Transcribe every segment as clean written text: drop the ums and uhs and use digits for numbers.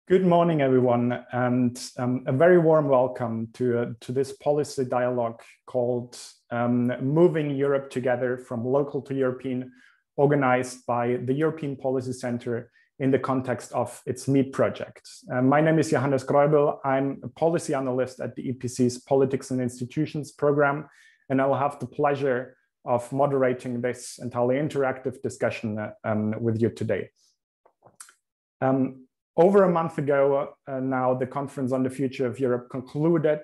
Good morning, everyone, and a very warm welcome to this policy dialogue called Moving Europe Together from Local to European, organized by the European Policy Center in the context of its MEET project. My name is Johannes Greubel. I'm a policy analyst at the EPC's Politics and Institutions program, and I'll have the pleasure of moderating this entirely interactive discussion with you today. Over a month ago now, the Conference on the Future of Europe concluded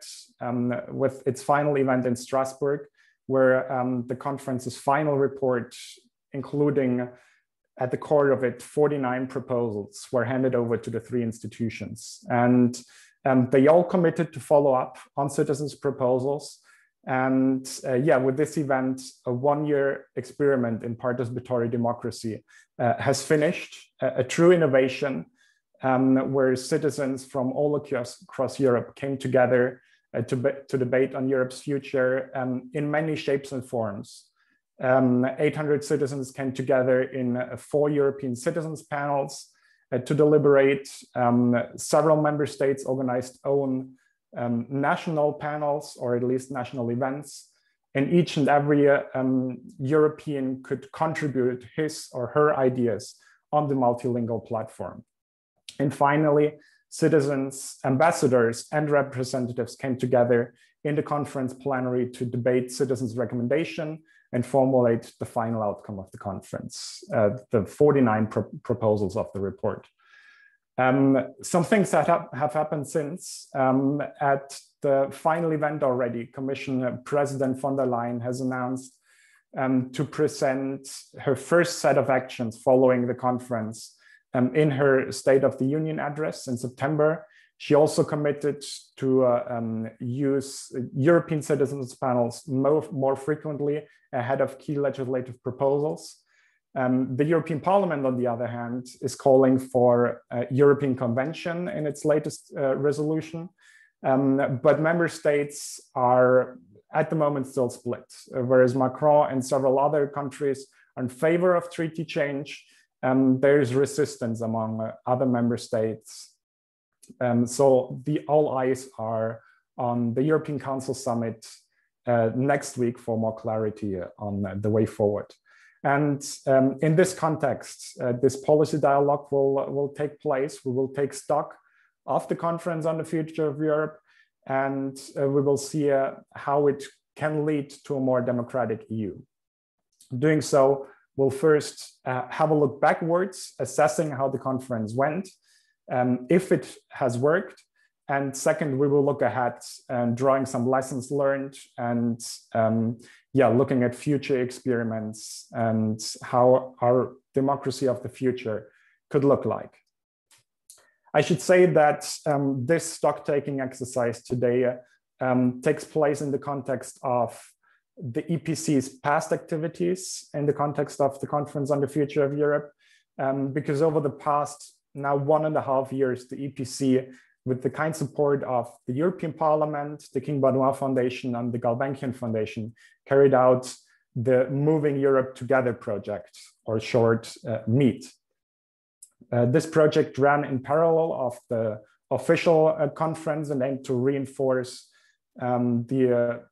with its final event in Strasbourg, where the conference's final report, including at the core of it 49 proposals, were handed over to the three institutions. And they all committed to follow up on citizens' proposals. And with this event, a one-year experiment in participatory democracy has finished, a true innovation, where citizens from all across Europe came together to debate on Europe's future in many shapes and forms. 800 citizens came together in 4 European citizens panels to deliberate. Several member states organized own national panels, or at least national events. And each and every European could contribute his or her ideas on the multilingual platform. And finally, citizens, ambassadors, and representatives came together in the conference plenary to debate citizens' recommendation and formulate the final outcome of the conference, the 49 proposals of the report. Some things that have happened since. At the final event already, Commission President von der Leyen has announced to present her first set of actions following the conference in her State of the Union address in September. She also committed to use European citizens panels more frequently ahead of key legislative proposals. The European Parliament, on the other hand, is calling for a European Convention in its latest resolution. But member states are at the moment still split, whereas Macron and several other countries are in favor of treaty change. There's resistance among other member states. So all eyes are on the European Council summit next week for more clarity on the way forward. And in this context, this policy dialogue will take place. We will take stock of the Conference on the Future of Europe, and we will see how it can lead to a more democratic EU. Doing so, we'll first have a look backwards, assessing how the conference went, if it has worked. And second, we will look ahead and drawing some lessons learned and looking at future experiments and how our democracy of the future could look like. I should say that this stock-taking exercise today takes place in the context of the EPC's past activities in the context of the Conference on the Future of Europe, because over the past now 1.5 years, the EPC, with the kind support of the European Parliament, the King Benoit Foundation, and the Gulbenkian Foundation, carried out the Moving Europe Together project, or short, MEET. This project ran in parallel of the official conference and aimed to reinforce the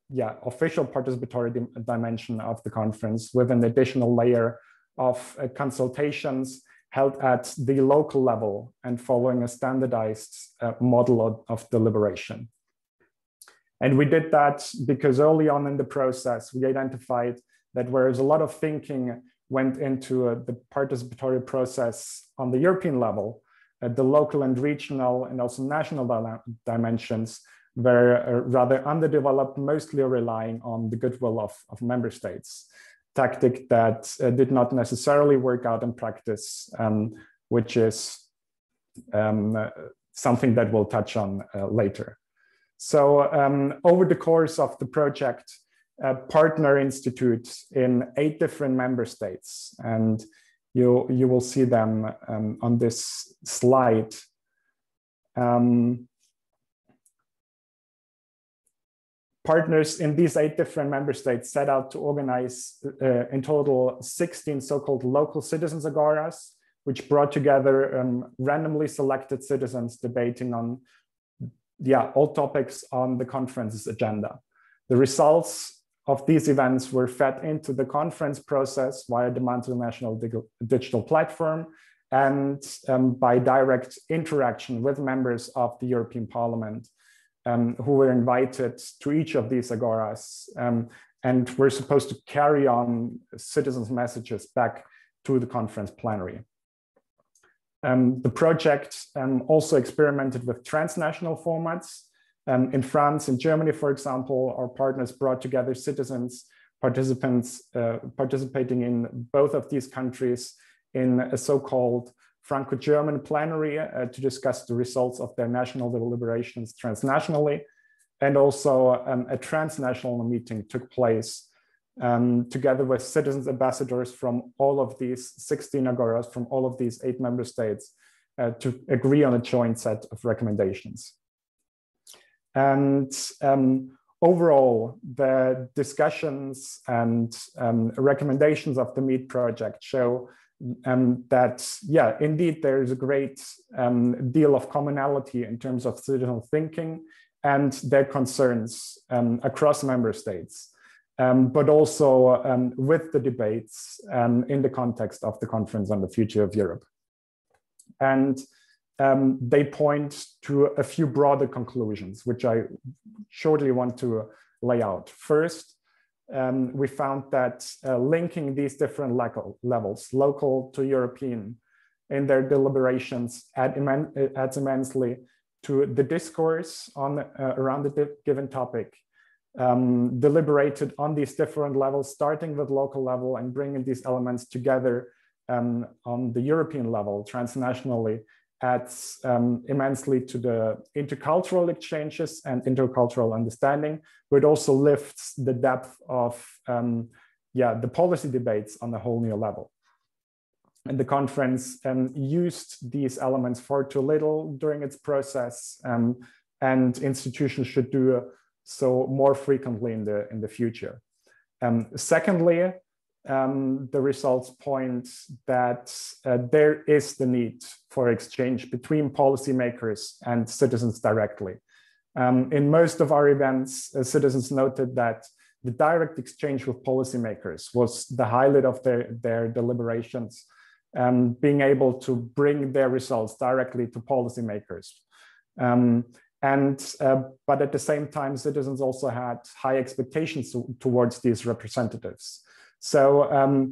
official participatory dimension of the conference with an additional layer of consultations held at the local level and following a standardized model of deliberation. And we did that because early on in the process, we identified that whereas a lot of thinking went into the participatory process on the European level, the local and regional and also national dimensions were rather underdeveloped, mostly relying on the goodwill of member states, tactic that did not necessarily work out in practice, which is something that we'll touch on later. So over the course of the project, partner institutes in 8 different member states, and you will see them on this slide. Partners in these 8 different member states set out to organize in total 16 so-called local citizens agoras which brought together randomly selected citizens debating on all topics on the conference's agenda. The results of these events were fed into the conference process via the multinational digital platform and by direct interaction with members of the European Parliament who were invited to each of these agoras and were supposed to carry on citizens' messages back to the conference plenary. The project also experimented with transnational formats. In France and Germany, for example, our partners brought together participants participating in both of these countries in a so-called Franco-German plenary to discuss the results of their national deliberations transnationally. And also a transnational meeting took place together with citizens ambassadors from all of these 16 agoras, from all of these 8 member states, to agree on a joint set of recommendations. And overall, the discussions and recommendations of the MEET project show that, indeed, there is a great deal of commonality in terms of citizen thinking and their concerns across member states. But also with the debates in the context of the Conference on the Future of Europe. And they point to a few broader conclusions, which I shortly want to lay out. First, we found that linking these different levels, local to European, in their deliberations adds immensely to the discourse around the given topic. Deliberated on these different levels, starting with local level and bringing these elements together on the European level, transnationally, adds immensely to the intercultural exchanges and intercultural understanding, but also lifts the depth of the policy debates on a whole new level. And the conference used these elements far too little during its process, and institutions should do so more frequently in the future. Secondly, the results point that there is the need for exchange between policymakers and citizens directly. In most of our events, citizens noted that the direct exchange with policymakers was the highlight of their deliberations, being able to bring their results directly to policymakers. But at the same time, citizens also had high expectations towards these representatives. So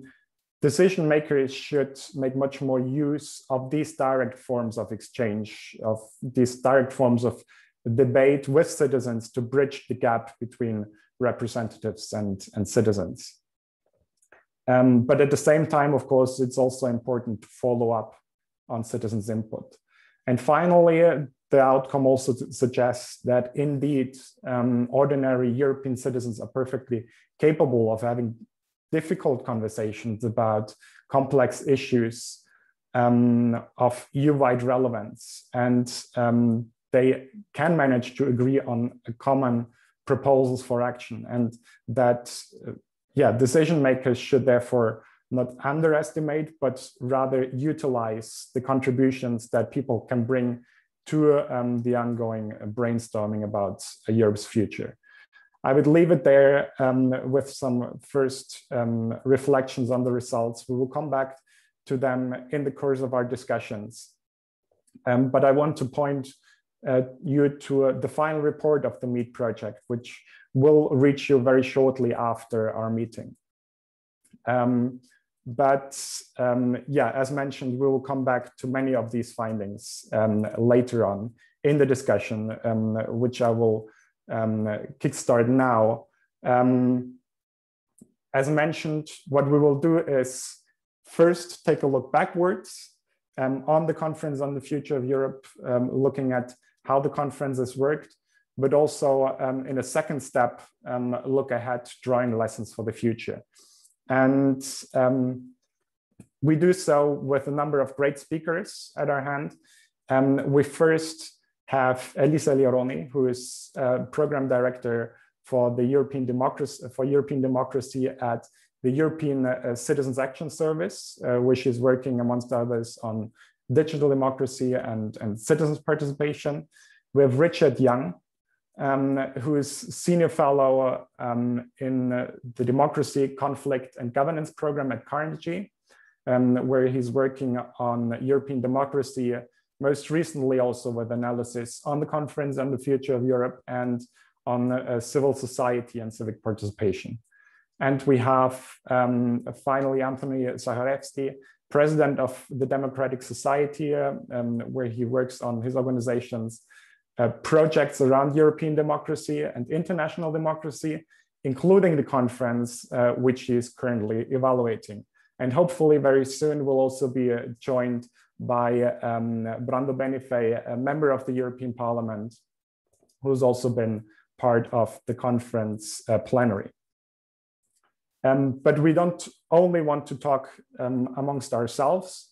decision makers should make much more use of these direct forms of exchange, of these direct forms of debate with citizens to bridge the gap between representatives and citizens. But at the same time, of course, it's also important to follow up on citizens' input. And finally, the outcome also suggests that indeed, ordinary European citizens are perfectly capable of having difficult conversations about complex issues of EU-wide relevance. And they can manage to agree on common proposals for action. And that, decision makers should therefore not underestimate, but rather utilize the contributions that people can bring to the ongoing brainstorming about Europe's future. I would leave it there with some first reflections on the results. We will come back to them in the course of our discussions. But I want to point you to the final report of the MEET project, which will reach you very shortly after our meeting. As mentioned, we will come back to many of these findings later on in the discussion, which I will kickstart now. As mentioned, what we will do is first take a look backwards on the Conference on the Future of Europe, looking at how the conference has worked, but also in a second step, look ahead, drawing lessons for the future. And we do so with a number of great speakers at our hand. We first have Elisa Lironi, who is Program Director for the European Democracy at the European Citizens Action Service, which is working amongst others on digital democracy and citizens participation. We have Richard Young, who is Senior Fellow in the Democracy, Conflict and Governance program at Carnegie, where he's working on European democracy, most recently also with analysis on the Conference on the Future of Europe and on civil society and civic participation. And we have finally Anthony Zacharzewski, President of the Democratic Society, where he works on his organization's projects around European democracy and international democracy, including the conference, which he is currently evaluating. And hopefully very soon we'll also be joined by Brando Benifei, a member of the European Parliament, who's also been part of the conference plenary. But we don't only want to talk amongst ourselves.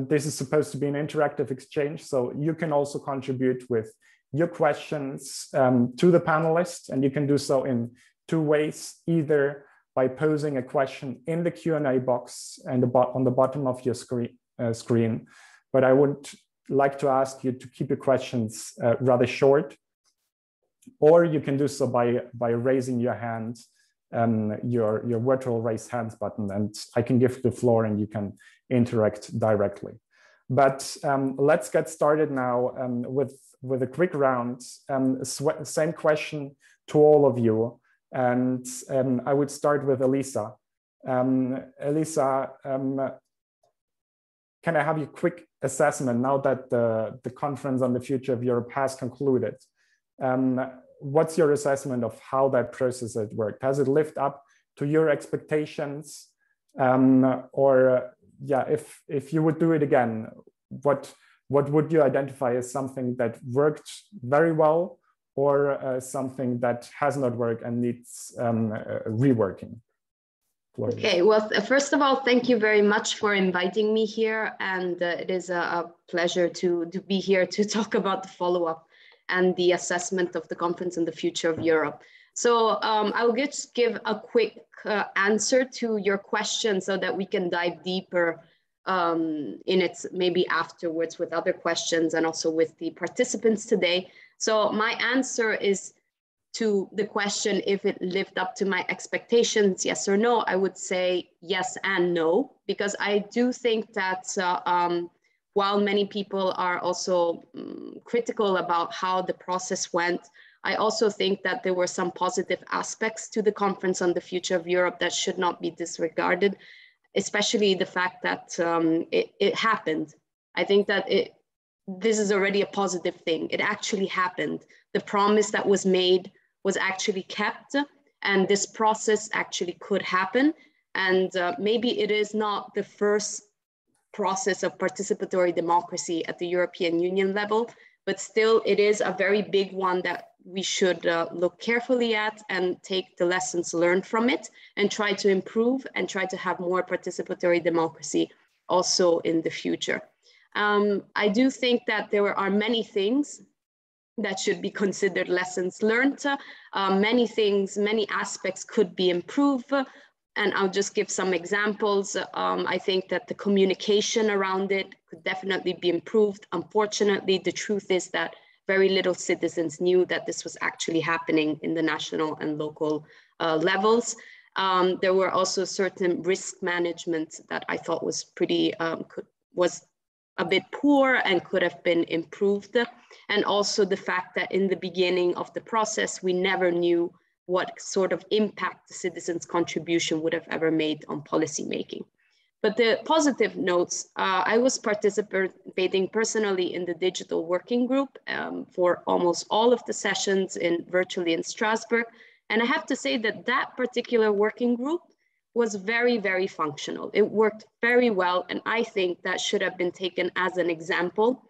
This is supposed to be an interactive exchange, so you can also contribute with your questions to the panelists, and you can do so in two ways, either by posing a question in the Q&A box and on the bottom of your screen. But I would like to ask you to keep your questions rather short, or you can do so by raising your hand, your virtual raise hands button, and I can give the floor and you can interact directly. But let's get started now with a quick round. Same question to all of you. And I would start with Elisa. Elisa, can I have your quick assessment now that the Conference on the Future of Europe has concluded? What's your assessment of how that process has worked? Has it lived up to your expectations? Or yeah, if you would do it again, what would you identify as something that worked very well, or something that has not worked and needs reworking? Gloria. Okay, well, first of all, thank you very much for inviting me here. And it is a pleasure to be here to talk about the follow-up and the assessment of the Conference on the Future of Europe. So I will just give a quick answer to your question so that we can dive deeper in it maybe afterwards with other questions and also with the participants today. So my answer is to the question, if it lived up to my expectations, yes or no, I would say yes and no, because I do think that while many people are also critical about how the process went, I also think that there were some positive aspects to the Conference on the Future of Europe that should not be disregarded, especially the fact that it happened. I think that this is already a positive thing. It actually happened. The promise that was made was actually kept, and this process actually could happen. And maybe it is not the first process of participatory democracy at the European Union level, but still it is a very big one that we should look carefully at and take the lessons learned from it and try to improve and try to have more participatory democracy also in the future. I do think that there are many things that should be considered lessons learned. Many things, many aspects could be improved. And I'll just give some examples. I think that the communication around it could definitely be improved. Unfortunately, the truth is that very little citizens knew that this was actually happening in the national and local levels. There were also certain risk management that I thought was pretty, was a bit poor and could have been improved. And also the fact that in the beginning of the process, we never knew what sort of impact the citizens' contribution would have ever made on policymaking. But the positive notes, I was participating personally in the digital working group for almost all of the sessions virtually in Strasbourg. And I have to say that that particular working group was very, very functional. It worked very well. And I think that should have been taken as an example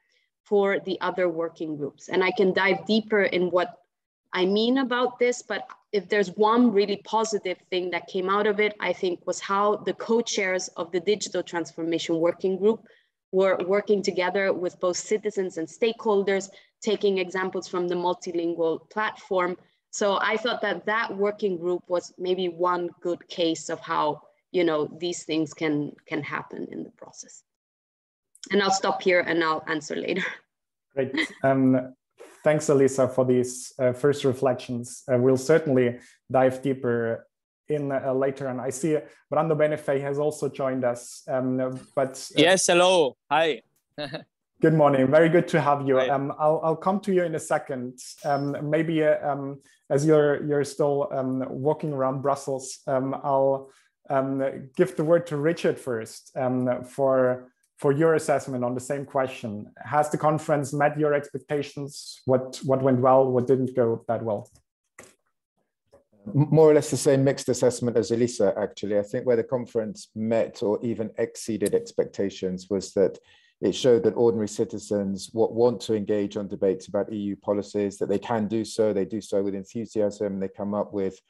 for the other working groups. And I can dive deeper in what I mean about this, but if there's one really positive thing that came out of it, I think was how the co-chairs of the Digital Transformation Working Group were working together with both citizens and stakeholders, taking examples from the multilingual platform So I thought that working group was maybe one good case of how, these things can happen in the process. And I'll stop here and I'll answer later. Great. Thanks, Elisa, for these first reflections. We'll certainly dive deeper in later. And I see Brando Benifei has also joined us. Yes, hello. Hi. Good morning. Very good to have you. I'll come to you in a second. Maybe as you're still walking around Brussels, I'll give the word to Richard first for your assessment on the same question. Has the conference met your expectations? What went well? What didn't go that well? More or less the same mixed assessment as Elisa, actually. I think where the conference met or even exceeded expectations was that it showed that ordinary citizens want to engage on debates about EU policies, that they can do so, they do so with enthusiasm, they come up with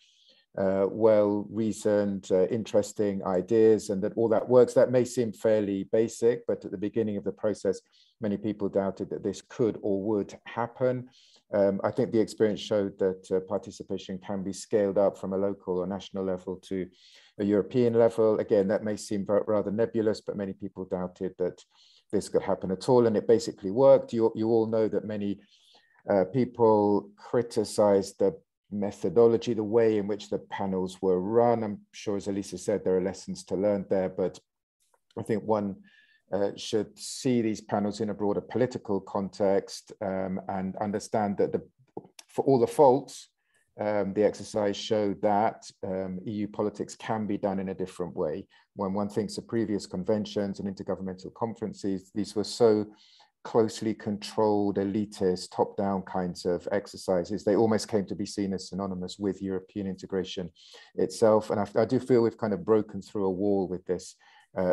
well-reasoned, interesting ideas, and that all that works. That may seem fairly basic, but at the beginning of the process, many people doubted that this could or would happen. I think the experience showed that participation can be scaled up from a local or national level to a European level. Again, that may seem rather nebulous, but many people doubted that this could happen at all, and it basically worked. You all know that many people criticized the methodology, the way in which the panels were run. I'm sure, as Elisa said, there are lessons to learn there, but I think one should see these panels in a broader political context and understand that for all the faults, the exercise showed that EU politics can be done in a different way. When one thinks of previous conventions and intergovernmental conferences, these were so closely controlled, elitist, top-down kinds of exercises. They almost came to be seen as synonymous with European integration itself. And I do feel we've kind of broken through a wall with this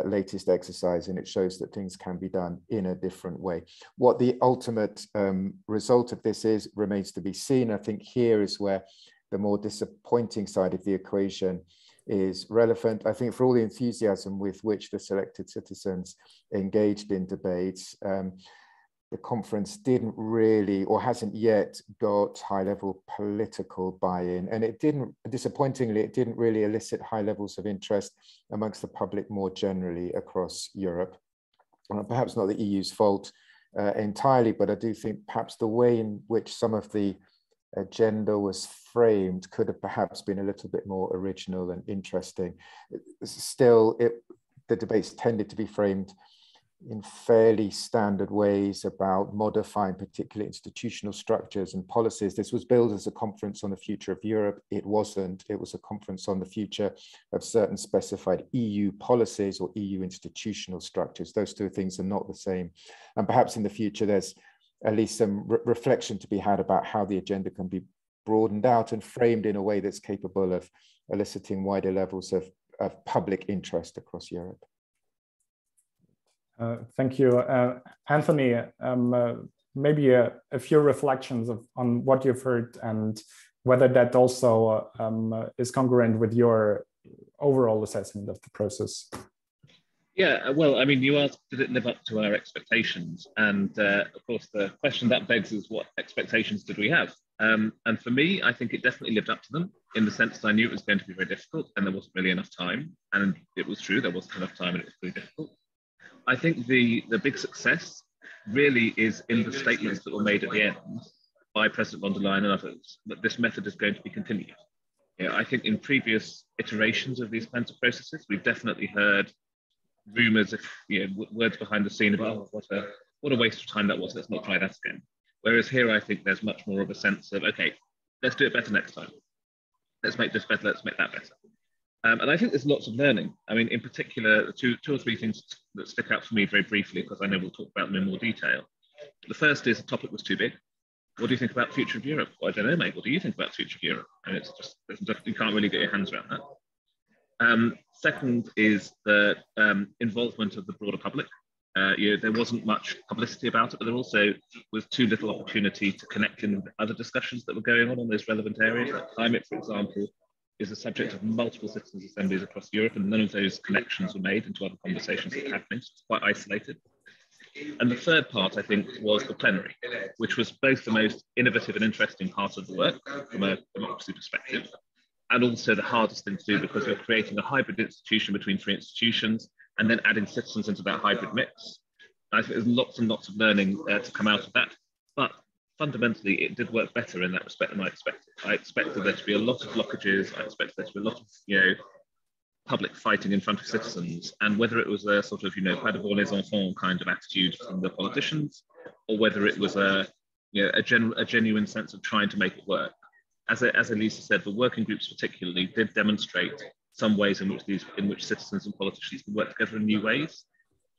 latest exercise, and it shows that things can be done in a different way. What the ultimate result of this is remains to be seen. I think here is where the more disappointing side of the equation is relevant. I think for all the enthusiasm with which the selected citizens engaged in debates, the conference didn't really, or hasn't yet got high-level political buy-in, and it didn't, disappointingly, it didn't really elicit high levels of interest amongst the public more generally across Europe. Perhaps not the EU's fault entirely, but I do think perhaps the way in which some of the agenda was framed could have perhaps been a little bit more original and interesting. Still, the debates tended to be framed in fairly standard ways about modifying particular institutional structures and policies. This was billed as a conference on the future of Europe. It wasn't. It was a conference on the future of certain specified EU policies or EU institutional structures. Those two things are not the same. And perhaps in the future, there's at least some reflection to be had about how the agenda can be broadened out and framed in a way that's capable of eliciting wider levels of public interest across Europe. Thank you. Anthony, maybe a few reflections on what you've heard and whether that also is congruent with your overall assessment of the process. Yeah, well, I mean, you asked, did it live up to our expectations? And of course, the question that begs is, what expectations did we have? And for me, I think it definitely lived up to them in the sense that I knew it was going to be very difficult and there wasn't really enough time. And it was true, there wasn't enough time and it was pretty difficult. I think the big success really is in the statements that were made at the end by President von der Leyen and others, that this method is going to be continued. Yeah, I think in previous iterations of these kinds of processes, we've definitely heard rumors, words behind the scene about what a waste of time that was. Let's not try that again. Whereas here, I think there's much more of a sense of, okay, let's do it better next time. Let's make this better. Let's make that better. And I think there's lots of learning. I mean, in particular, two or three things that stick out for me very briefly, because I know we'll talk about them in more detail. The first is the topic was too big. What do you think about the future of Europe? Well, I don't know, mate. What do you think about the future of Europe? And it's just, you can't really get your hands around that. Second is the involvement of the broader public. There wasn't much publicity about it, but there also was too little opportunity to connect in with other discussions that were going on those relevant areas. Like climate, for example, is the subject of multiple citizens' assemblies across Europe, and none of those connections were made into other conversations that are happening. So it's quite isolated. And the third part, I think, was the plenary, which was both the most innovative and interesting part of the work from a democracy perspective, and also the hardest thing to do because you're creating a hybrid institution between three institutions and then adding citizens into that hybrid mix. I think there's lots and lots of learning to come out of that, but fundamentally it did work better in that respect than I expected. I expected there to be a lot of blockages. I expected there to be a lot of, public fighting in front of citizens, and whether it was a sort of, pas de les enfants kind of attitude from the politicians, or whether it was a genuine sense of trying to make it work. As Elisa said, the working groups particularly did demonstrate some ways in which citizens and politicians can work together in new ways.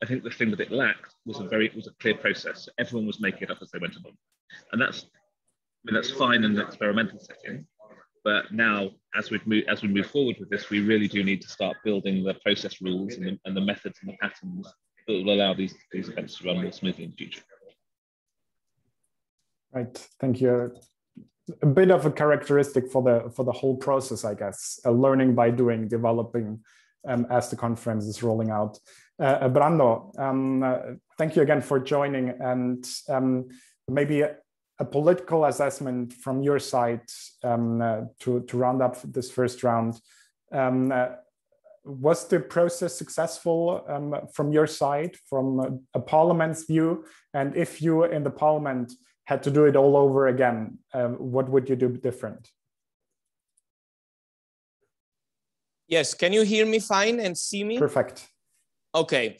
I think the thing that it lacked was a clear process. Everyone was making it up as they went along, and that's fine in an experimental setting. But now, as we move forward with this, we really do need to start building the process rules and the methods and the patterns that will allow these events to run more smoothly in the future. Right, thank you. A bit of a characteristic for the whole process, I guess, learning by doing, developing as the conference is rolling out. Brando, thank you again for joining, and maybe a political assessment from your side to round up this first round. Was the process successful from your side, from a parliament's view? And if you in the parliament had to do it all over again, what would you do different? Yes, can you hear me fine and see me? Perfect. Okay.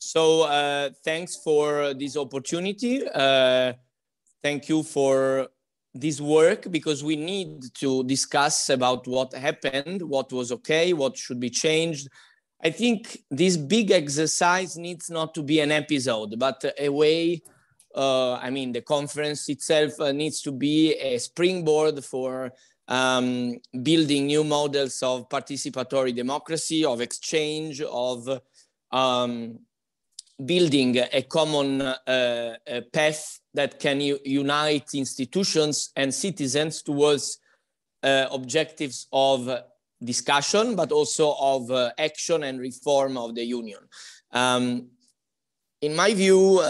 So thanks for this opportunity. Thank you for this work, because we need to discuss about what happened, what was okay, what should be changed. I think this big exercise needs not to be an episode, but a way, the conference itself needs to be a springboard for building new models of participatory democracy, of exchange, of building a common path that can unite institutions and citizens towards objectives of discussion, but also of action and reform of the union. In my view,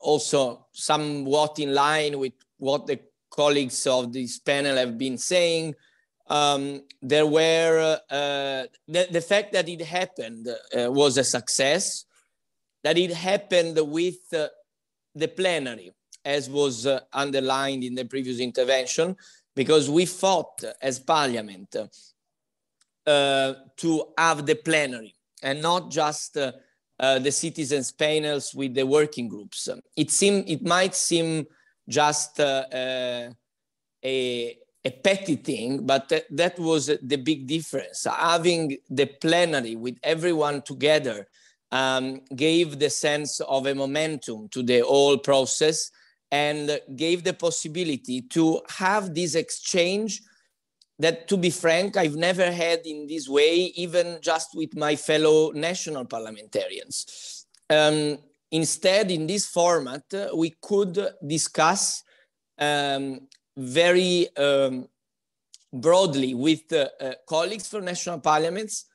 also somewhat in line with what the colleagues of this panel have been saying, there were the fact that it happened was a success, that it happened with the plenary, as was underlined in the previous intervention, because we fought as parliament to have the plenary and not just the citizens' panels with the working groups. It might seem just a petty thing, but that was the big difference. Having the plenary with everyone together gave the sense of a momentum to the whole process and gave the possibility to have this exchange that, to be frank, I've never had in this way, even just with my fellow national parliamentarians. Instead, in this format, we could discuss very broadly with colleagues from national parliaments,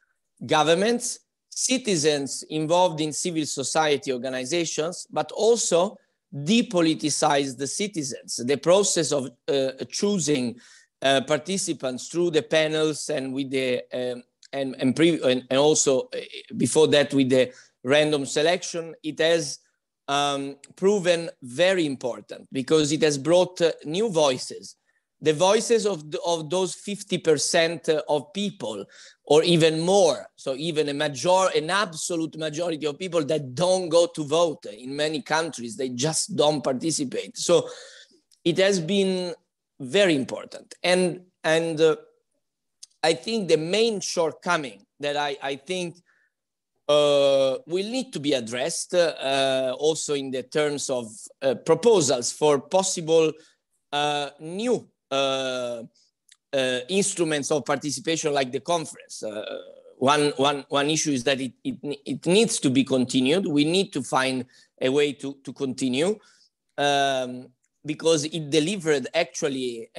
governments, citizens involved in civil society organizations, but also depoliticize the citizens. The process of choosing participants through the panels and with the and also before that with the random selection, it has proven very important because it has brought new voices. The voices of those 50% of people, or even more, so even an absolute majority of people that don't go to vote. In many countries, they just don't participate. So it has been very important. And I think the main shortcoming that I think will need to be addressed also in the terms of proposals for possible new instruments of participation like the conference. One issue is that it needs to be continued. We need to find a way to continue because it delivered actually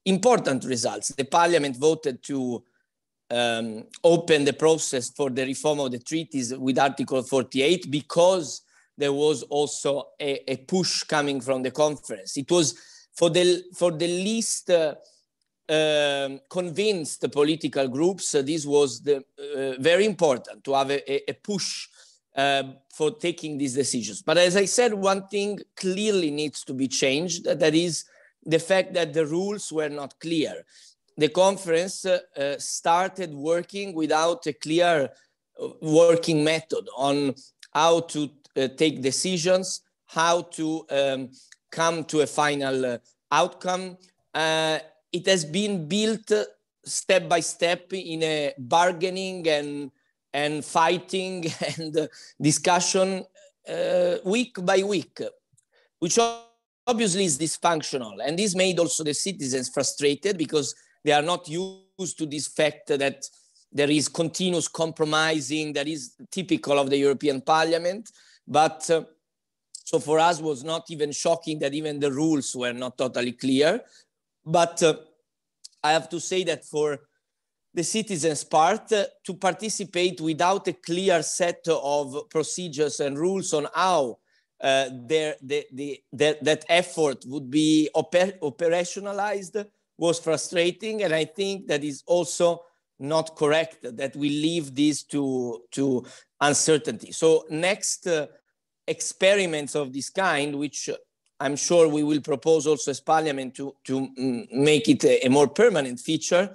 important results. The parliament voted to opened the process for the reform of the treaties with Article 48 because there was also a push coming from the conference. It was for the least convinced political groups, this was very important to have a push for taking these decisions. But as I said, one thing clearly needs to be changed, that is the fact that the rules were not clear. The conference started working without a clear working method on how to take decisions, how to come to a final outcome. It has been built step by step in a bargaining and fighting and discussion week by week, which obviously is dysfunctional. And this made also the citizens frustrated because they are not used to this fact that there is continuous compromising that is typical of the European Parliament. But so for us was not even shocking that even the rules were not totally clear. But I have to say that for the citizens' part, to participate without a clear set of procedures and rules on how that effort would be operationalized was frustrating. And I think that is also not correct that we leave this to uncertainty. So next experiments of this kind, which I'm sure we will propose also as Parliament to make it a more permanent feature,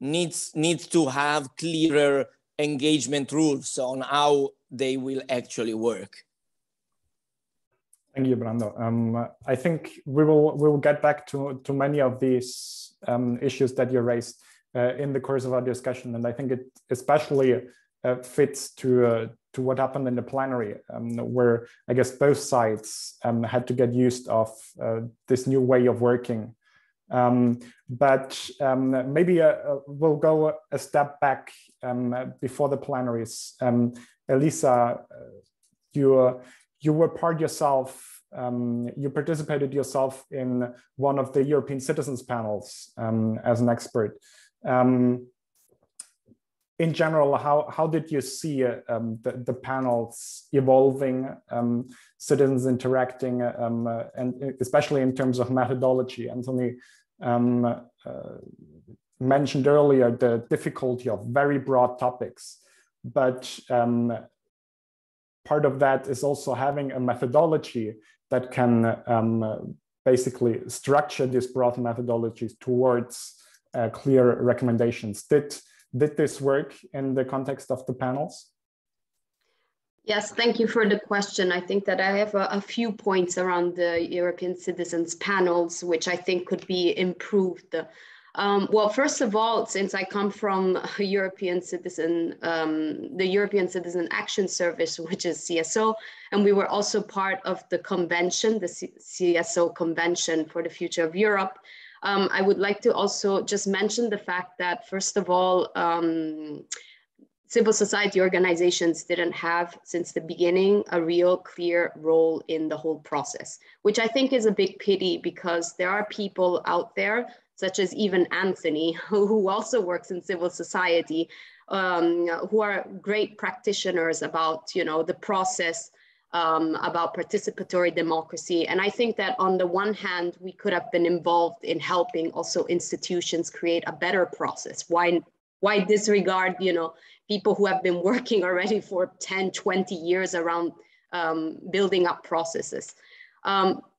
needs to have clearer engagement rules on how they will actually work. Thank you, Brando. I think we will get back to many of these issues that you raised in the course of our discussion, and I think it especially fits to what happened in the plenary, where I guess both sides had to get used of this new way of working. But maybe we'll go a step back before the plenaries. Elisa, you were part yourself, you participated yourself in one of the European citizens panels as an expert. In general, how did you see the panels evolving, citizens interacting, and especially in terms of methodology? Anthony mentioned earlier the difficulty of very broad topics, but part of that is also having a methodology that can basically structure these broad methodologies towards clear recommendations. Did this work in the context of the panels? Yes, thank you for the question. I think that I have a few points around the European citizens panels, which I think could be improved. Well, first of all, since I come from a European citizen, the European Citizen Action Service, which is CSO, and we were also part of the convention, the CSO Convention for the Future of Europe. I would like to also just mention the fact that, first of all, civil society organizations didn't have, since the beginning, a real clear role in the whole process, which I think is a big pity because there are people out there, such as even Anthony, who also works in civil society, who are great practitioners about, the process, about participatory democracy. And I think that on the one hand, we could have been involved in helping also institutions create a better process. Why disregard, people who have been working already for 10, 20 years around building up processes.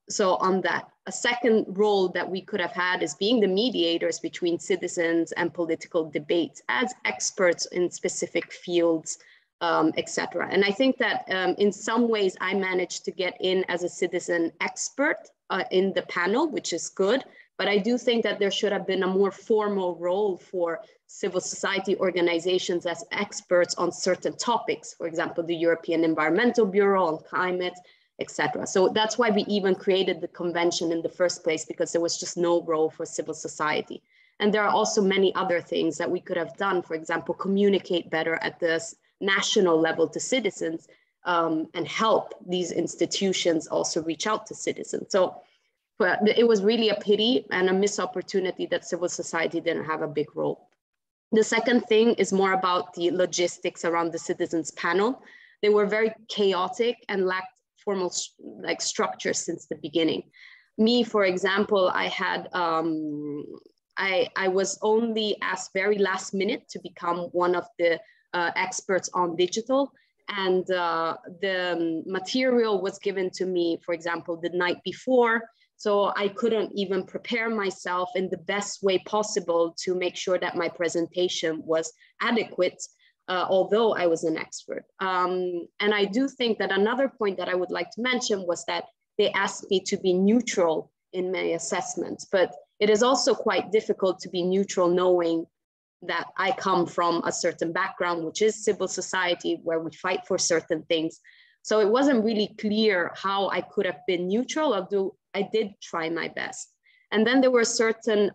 So on that, a second role that we could have had is being the mediators between citizens and political debates as experts in specific fields, etc. And I think that in some ways I managed to get in as a citizen expert in the panel, which is good. But I do think that there should have been a more formal role for civil society organizations as experts on certain topics, for example, the European Environmental Bureau on climate, etc. So that's why we even created the convention in the first place, because there was just no role for civil society. And there are also many other things that we could have done, for example, communicate better at the national level to citizens and help these institutions also reach out to citizens. So it was really a pity and a missed opportunity that civil society didn't have a big role. The second thing is more about the logistics around the citizens panel. They were very chaotic and lacked formal structure since the beginning. Me, for example, I had I was only asked very last minute to become one of the experts on digital, and the material was given to me, for example, the night before. So I couldn't even prepare myself in the best way possible to make sure that my presentation was adequate, although I was an expert. And I do think that another point that I would like to mention was that they asked me to be neutral in my assessments, but it is also quite difficult to be neutral knowing that I come from a certain background, which is civil society, where we fight for certain things. So it wasn't really clear how I could have been neutral, although I did try my best. And then there were certain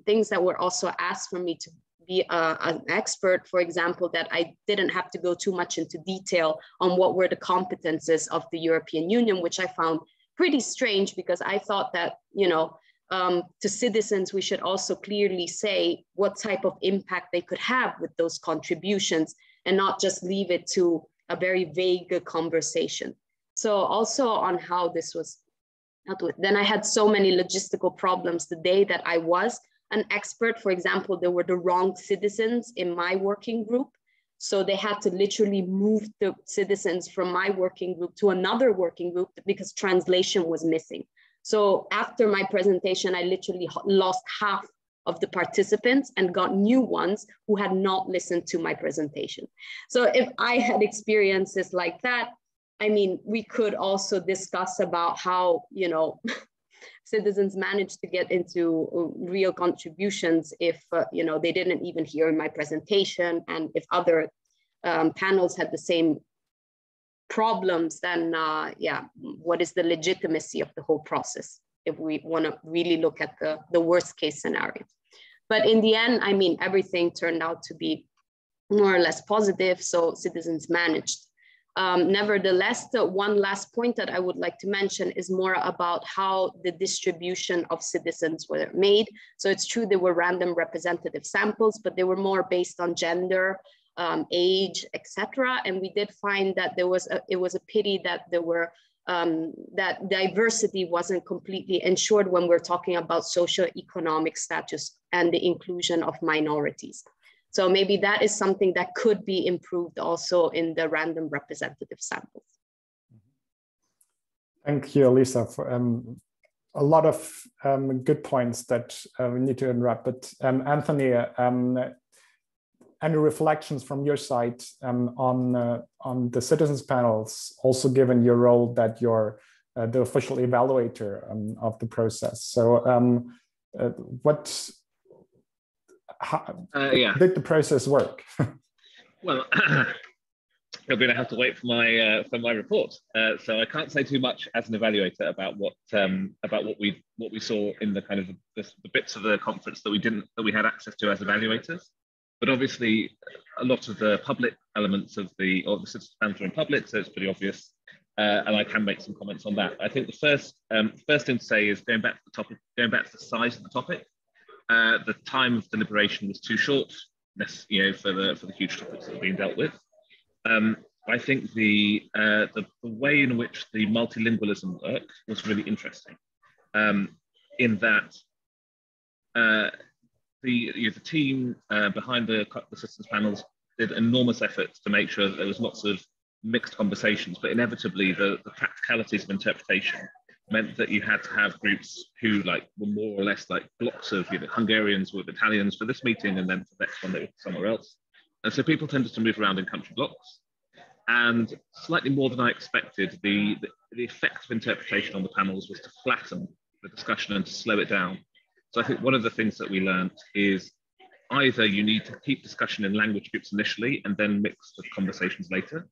things that were also asked for me to be an expert, for example, that I didn't have to go too much into detail on what were the competences of the European Union, which I found pretty strange, because I thought that, you know, to citizens, we should also clearly say what type of impact they could have with those contributions and not just leave it to a very vague conversation. So also on how this was dealt with. Then I had so many logistical problems the day that I was an expert. For example, there were the wrong citizens in my working group. So they had to literally move the citizens from my working group to another working group because translation was missing. So after my presentation, I literally lost half of the participants and got new ones who had not listened to my presentation. So if I had experiences like that, I mean, we could also discuss about how, you know, citizens managed to get into real contributions if, you know, they didn't even hear my presentation, and if other panels had the same problems, then yeah, what is the legitimacy of the whole process if we want to really look at the worst case scenario? But in the end, I mean, everything turned out to be more or less positive, so citizens managed. Nevertheless, the one last point that I would like to mention is more about how the distribution of citizens were made. So it's true there were random representative samples, but they were more based on gender, age, etc. And we did find that it was a pity that there were that diversity wasn't completely ensured when we're talking about socioeconomic status and the inclusion of minorities. So maybe that is something that could be improved also in the random representative samples. Thank you, Elisa, for a lot of good points that we need to interrupt. But Anthony, any reflections from your side on the citizens panels, also given your role that you're the official evaluator of the process? So how did the process work? Well, you're going to have to wait for my report. So I can't say too much as an evaluator about what we saw in the kind of the bits of the conference that we had access to as evaluators. But obviously, a lot of the public elements of the citizens panels are in public, so it's pretty obvious. And I can make some comments on that. I think the first thing to say is going back to the size of the topic. The time of deliberation was too short, you know, for the huge topics that are being dealt with. I think the way in which the multilingualism worked was really interesting, in that the team behind the citizens panels did enormous efforts to make sure that there was lots of mixed conversations, but inevitably the practicalities of interpretation meant that you had to have groups who were more or less like blocks of, you know, Hungarians with Italians for this meeting, and then for the next one they were somewhere else. And so people tended to move around in country blocks. And slightly more than I expected, the effect of interpretation on the panels was to flatten the discussion and to slow it down. So I think one of the things that we learned is either you need to keep discussion in language groups initially and then mix the conversations later,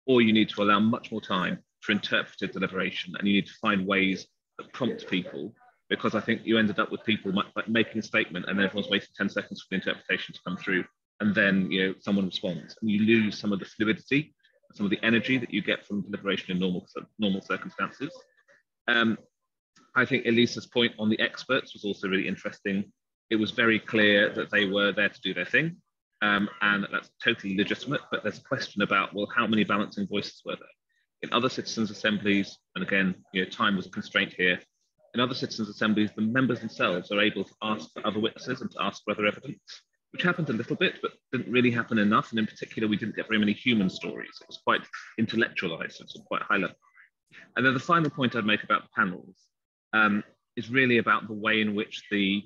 or you need to allow much more time for interpreted deliberation, and you need to find ways that prompt people, because I think you ended up with people making a statement and everyone's waiting 10 seconds for the interpretation to come through, and then, you know, someone responds, and you lose some of the fluidity, some of the energy that you get from deliberation in normal circumstances. I think Elisa's point on the experts was also really interesting. It was very clear that they were there to do their thing. and that's totally legitimate, but there's a question about, well, how many balancing voices were there? In other citizens' assemblies, and again, time was a constraint here, in other citizens' assemblies, the members themselves are able to ask for other witnesses and to ask for other evidence, which happened a little bit, but didn't really happen enough. And in particular, we didn't get very many human stories. It was quite intellectualized, it was quite high level. And then the final point I'd make about the panels is really about the way in which the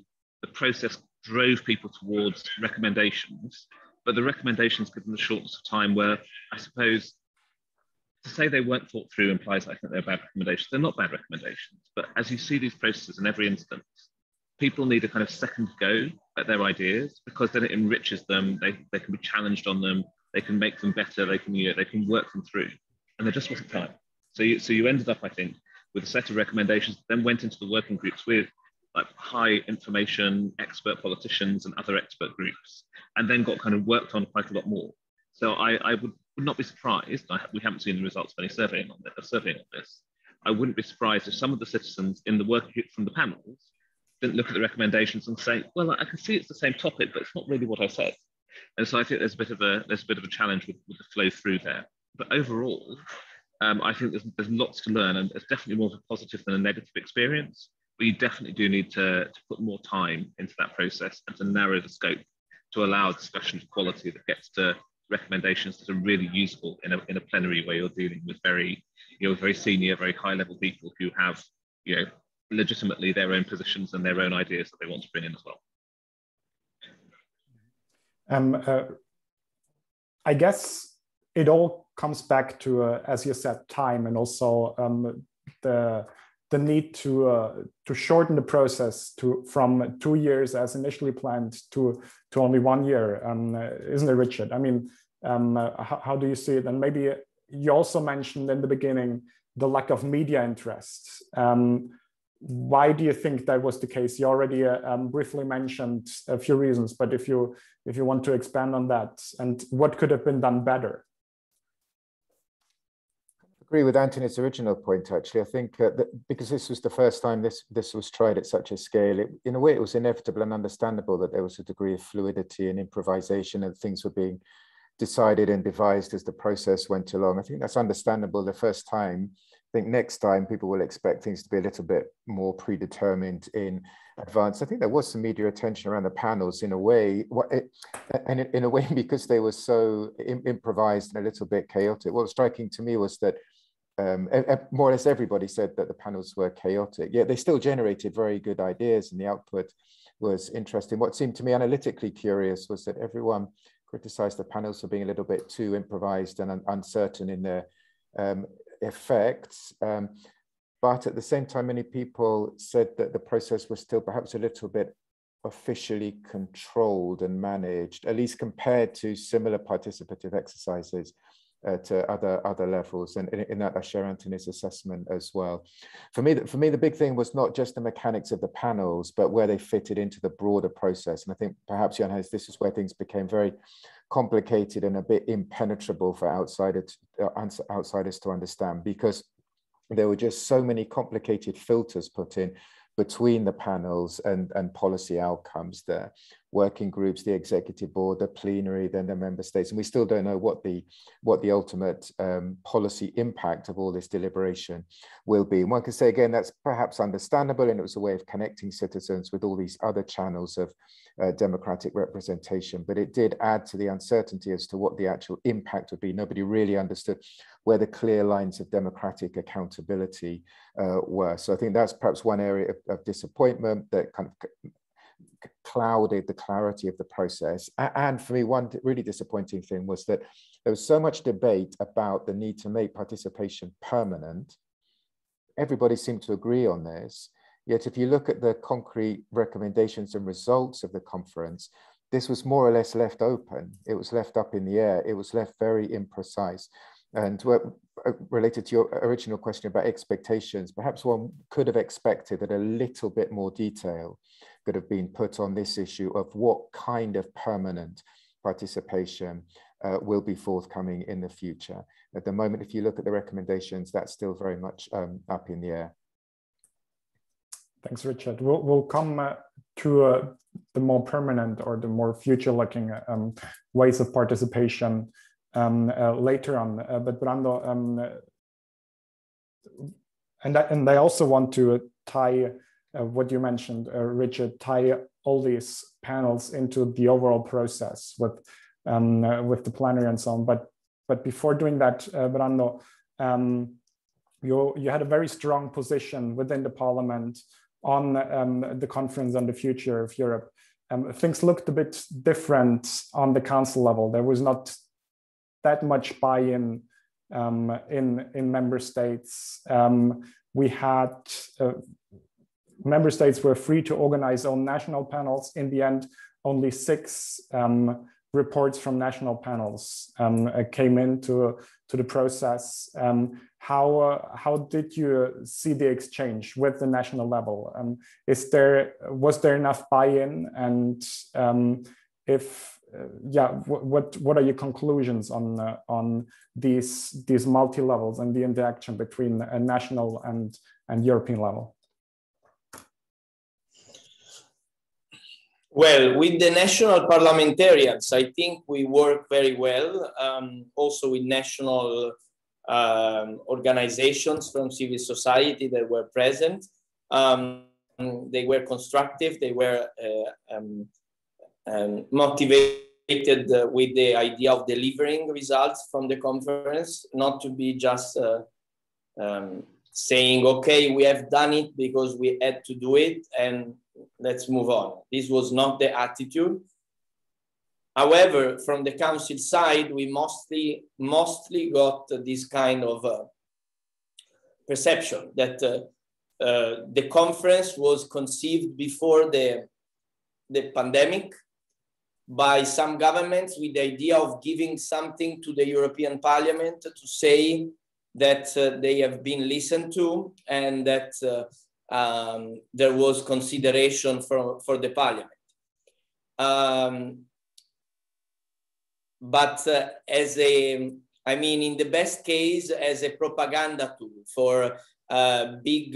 process drove people towards recommendations, but the recommendations given the shortness of time were, I suppose, to say they weren't thought through implies I think they're bad recommendations. They're not bad recommendations, but as you see these processes in every instance, people need a kind of second go at their ideas, because then it enriches them. They can be challenged on them. They can make them better. They can work them through. And there just wasn't time. So you ended up, I think, with a set of recommendations that then went into the working groups with like high information expert politicians and other expert groups, and then got kind of worked on quite a lot more. So I would not be surprised. We haven't seen the results of any surveying on this. I wouldn't be surprised if some of the citizens in the working group from the panels didn't look at the recommendations and say, well, I can see it's the same topic, but it's not really what I said. And so I think there's a bit of a challenge with the flow through there. But overall, I think there's lots to learn, and it's definitely more of a positive than a negative experience. But you definitely do need to put more time into that process and to narrow the scope to allow discussion of quality that gets to recommendations that are really useful in a plenary where you're dealing with very senior, very high level people who have, legitimately their own positions and their own ideas that they want to bring in as well. I guess it all comes back to, as you said, time, and also the need to shorten the process from 2 years as initially planned to only 1 year. Isn't it, Richard? I mean, how do you see it? And maybe you also mentioned in the beginning the lack of media interest. Why do you think that was the case? You already briefly mentioned a few reasons, but if you want to expand on that, and what could have been done better? I agree with Anthony's original point, actually. I think that because this was the first time this was tried at such a scale, in a way it was inevitable and understandable that there was a degree of fluidity and improvisation, and things were being decided and devised as the process went along. I think that's understandable the first time. I think next time people will expect things to be a little bit more predetermined in advance. I think there was some media attention around the panels in a way, in a way because they were so improvised and a little bit chaotic. What was striking to me was that more or less everybody said that the panels were chaotic, yet they still generated very good ideas and the output was interesting. What seemed to me analytically curious was that everyone criticized the panels for being a little bit too improvised and uncertain in their effects. But at the same time, many people said that the process was still perhaps a little bit officially controlled and managed, at least compared to similar participative exercises to other levels. And in that, I share Anthony's assessment as well. For me, the big thing was not just the mechanics of the panels, but where they fitted into the broader process. And I think perhaps, Johannes, this is where things became very complicated and a bit impenetrable for outsiders to understand, because there were just so many complicated filters put in between the panels and policy outcomes there. Working groups, the executive board, the plenary, then the member states, and we still don't know what the ultimate policy impact of all this deliberation will be. And one can say again, that's perhaps understandable, and it was a way of connecting citizens with all these other channels of democratic representation, but it did add to the uncertainty as to what the actual impact would be. Nobody really understood where the clear lines of democratic accountability were. So I think that's perhaps one area of disappointment that kind of clouded the clarity of the process. And for me, one really disappointing thing was that there was so much debate about the need to make participation permanent. Everybody seemed to agree on this. Yet if you look at the concrete recommendations and results of the conference, this was more or less left open. It was left up in the air. It was left very imprecise. And related to your original question about expectations, perhaps one could have expected that a little bit more detail could have been put on this issue of what kind of permanent participation will be forthcoming in the future. At the moment, if you look at the recommendations, that's still very much up in the air. Thanks, Richard. We'll come to the more permanent or the more future-looking ways of participation later on. But Brando, and I also want to tie what you mentioned, Richard, tie all these panels into the overall process with the plenary and so on. But before doing that, Brando, you had a very strong position within the Parliament on the Conference on the Future of Europe. Things looked a bit different on the Council level. There was not that much buy-in in member states. We had member states were free to organize own national panels. In the end, only 6 reports from national panels came into the process. How did you see the exchange with the national level? Was there enough buy-in? And what are your conclusions on these multi-levels and the interaction between a national and European level? Well, with the national parliamentarians, I think we work very well. Also with national organizations from civil society that were present. They were constructive. They were motivated with the idea of delivering results from the conference, not to be just saying, okay, we have done it because we had to do it and let's move on. This was not the attitude. However, from the Council side, we mostly got this kind of perception that the conference was conceived before the pandemic by some governments with the idea of giving something to the European Parliament to say that they have been listened to and that there was consideration for the Parliament. But in the best case, as a propaganda tool for big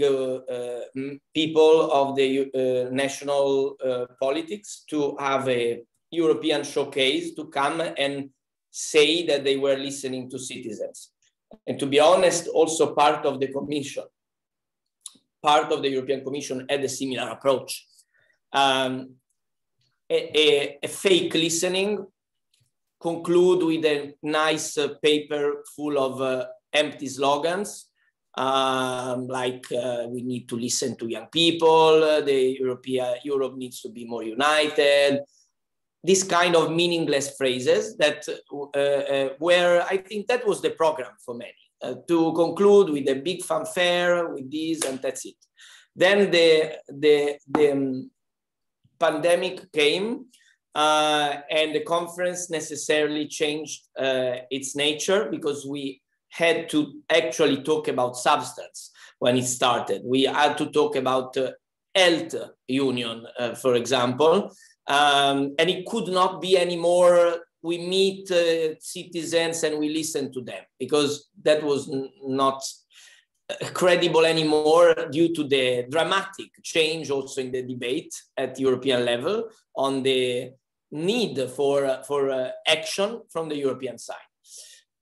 people of the national politics to have a European showcase to come and say that they were listening to citizens. And to be honest, also part of the Commission, part of the European Commission had a similar approach. A fake listening, conclude with a nice paper full of empty slogans, like we need to listen to young people, Europe needs to be more united. This kind of meaningless phrases that where I think that was the program for many, to conclude with a big fanfare with this and that's it. Then the pandemic came and the conference necessarily changed its nature because we had to actually talk about substance when it started. We had to talk about health union, for example. And it could not be anymore, we meet citizens and we listen to them, because that was not credible anymore due to the dramatic change also in the debate at European level on the need for action from the European side.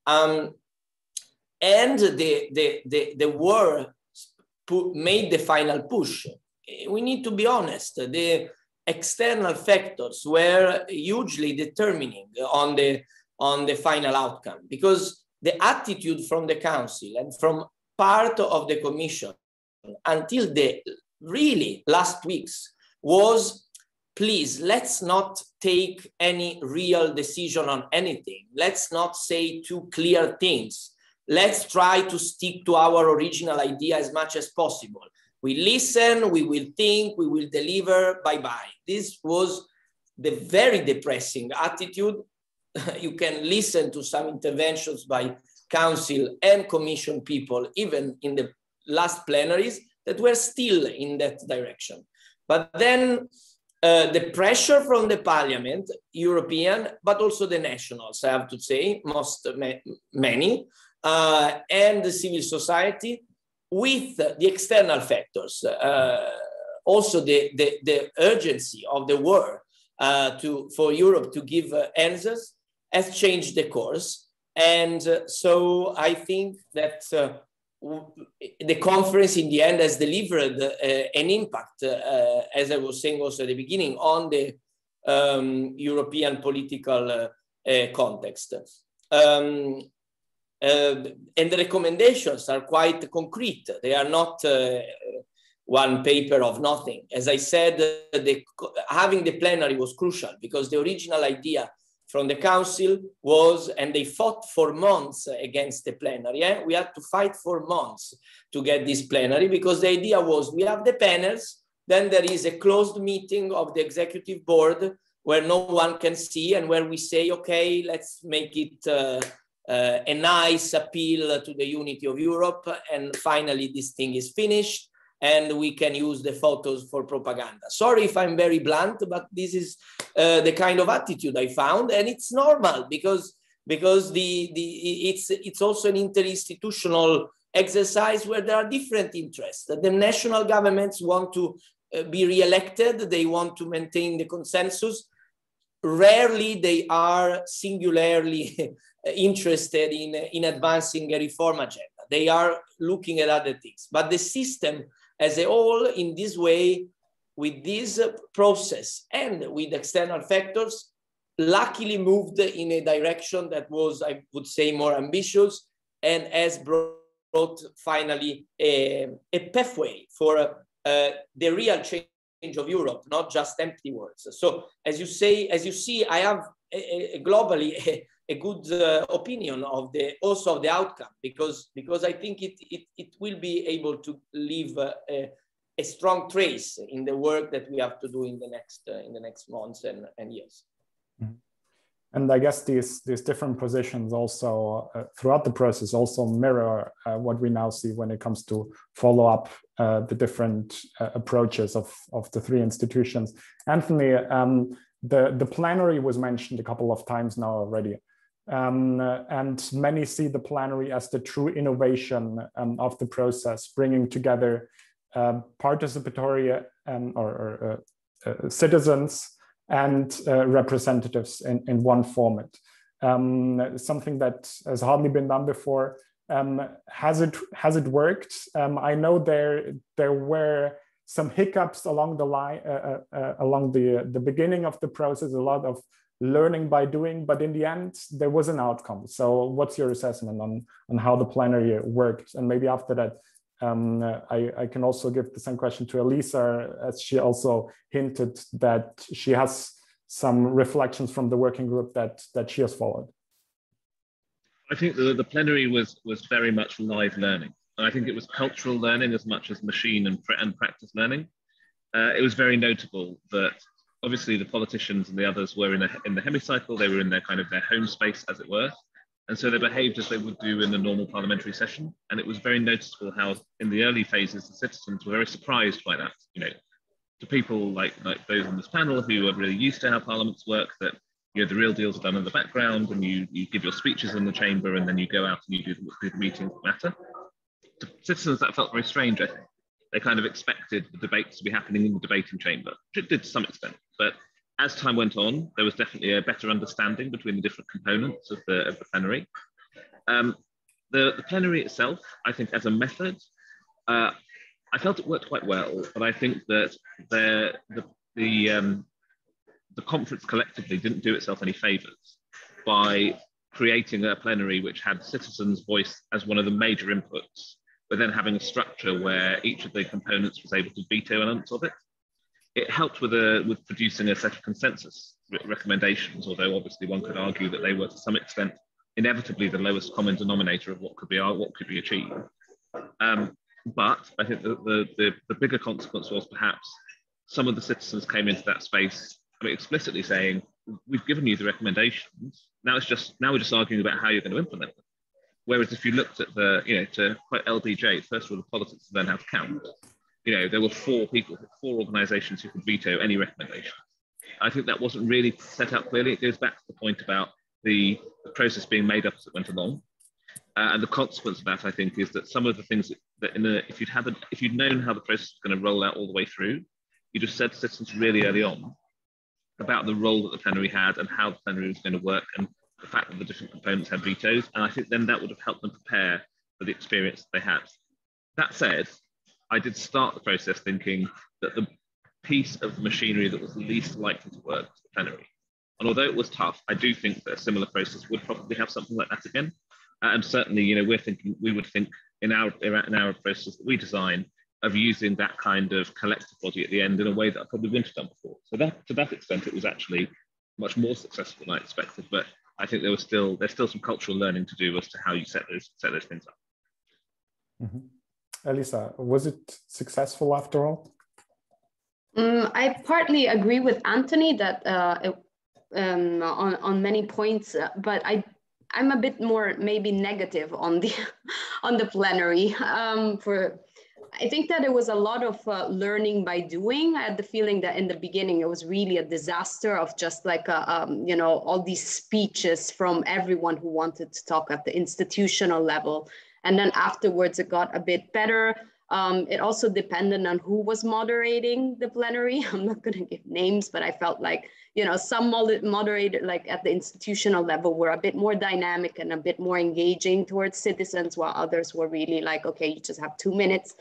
And the war made the final push. We need to be honest, the external factors were hugely determining on the final outcome, because the attitude from the Council and from part of the Commission until the really last weeks was, please, let's not take any real decision on anything. Let's not say too clear things. Let's try to stick to our original idea as much as possible. We listen, we will think, we will deliver, bye-bye. This was the very depressing attitude. You can listen to some interventions by Council and Commission people, even in the last plenaries, that were still in that direction. But then the pressure from the Parliament, European, but also the nationals, I have to say, many, and the civil society, with the external factors, also the urgency of the war for Europe to give answers has changed the course. And so I think that the conference in the end has delivered an impact, as I was saying also at the beginning, on the European political context. And the recommendations are quite concrete. They are not one paper of nothing. As I said, having the plenary was crucial because the original idea from the council was, and they fought for months against the plenary. We had to fight for months to get this plenary because the idea was we have the panels, then there is a closed meeting of the executive board where no one can see and where we say, okay, let's make it a nice appeal to the unity of Europe. And finally, this thing is finished and we can use the photos for propaganda. Sorry if I'm very blunt, but this is the kind of attitude I found, and it's normal because it's also an interinstitutional exercise where there are different interests. The national governments want to be re-elected, they want to maintain the consensus. Rarely they are singularly interested in advancing a reform agenda. They are looking at other things. But the system as a whole, in this way, with this process and with external factors, luckily moved in a direction that was, I would say, more ambitious and has brought finally a pathway for the real change of Europe, not just empty words. So as you see, I have globally a good opinion of also of the outcome because I think it will be able to leave a strong trace in the work that we have to do in the next months and years. Mm-hmm. And I guess these different positions also throughout the process also mirror what we now see when it comes to follow up the different approaches of the three institutions. Anthony, the plenary was mentioned a couple of times now already. And many see the plenary as the true innovation of the process, bringing together participatory citizens and representatives in one format. Something that has hardly been done before. Has it worked? I know there were some hiccups along the line, along the beginning of the process, a lot of learning by doing, but in the end, there was an outcome. So what's your assessment on how the plenary worked? And maybe after that, I can also give the same question to Elisa, as she also hinted that she has some reflections from the working group that she has followed. I think the plenary was very much live learning. And I think it was cultural learning as much as machine and practice learning. It was very notable that obviously the politicians and the others were in the hemicycle, they were in their home space, as it were. And so they behaved as they would do in a normal parliamentary session. And it was very noticeable how in the early phases, the citizens were very surprised by that. You know, to people like those on this panel who are really used to how parliaments work, that the real deals are done in the background and you give your speeches in the chamber and then you go out and you do the meetings that matter. To citizens, that felt very strange, I think. They kind of expected the debates to be happening in the debating chamber, which it did to some extent. But as time went on, there was definitely a better understanding between the different components of the plenary. The plenary itself, I think as a method, I felt it worked quite well, but I think that the conference collectively didn't do itself any favors by creating a plenary which had citizens' voice as one of the major inputs, but then having a structure where each of the components was able to veto elements of it. It helped with producing a set of consensus recommendations, although obviously one could argue that they were to some extent inevitably the lowest common denominator of what could be achieved. But I think the bigger consequence was perhaps some of the citizens came into that space explicitly saying, we've given you the recommendations, now we're just arguing about how you're going to implement them. Whereas if you looked at to quote LDJ, first rule of politics is learn how to count. There were 4 organizations who could veto any recommendation. I think that wasn't really set out clearly. It goes back to the point about the process being made up as it went along. And the consequence of that, I think, is that some of the things that if you'd known how the process was going to roll out all the way through, you just said to citizens really early on about the role that the plenary had and how the plenary was going to work and the fact that the different components had vetoes. And I think then that would have helped them prepare for the experience that they had. That said, I did start the process thinking that the piece of machinery that was least likely to work was the plenary. And although it was tough, I do think that a similar process would probably have something like that again. And certainly, you know, we would think in our process that we design of using that kind of collective body at the end in a way that I probably wouldn't have done before. So that, to that extent, it was actually much more successful than I expected. But I think there's still some cultural learning to do as to how you set those things up. Mm-hmm. Elisa, was it successful after all? I partly agree with Anthony that on many points, but I'm a bit more maybe negative on the plenary. I think that it was a lot of learning by doing. I had the feeling that in the beginning it was really a disaster of just like you know, all these speeches from everyone who wanted to talk at the institutional level, and then afterwards it got a bit better. It also depended on who was moderating the plenary. I'm not going to give names, but I felt like, you know, some moderated like at the institutional level were a bit more dynamic and a bit more engaging towards citizens, while others were really like, okay, you just have 2 minutes.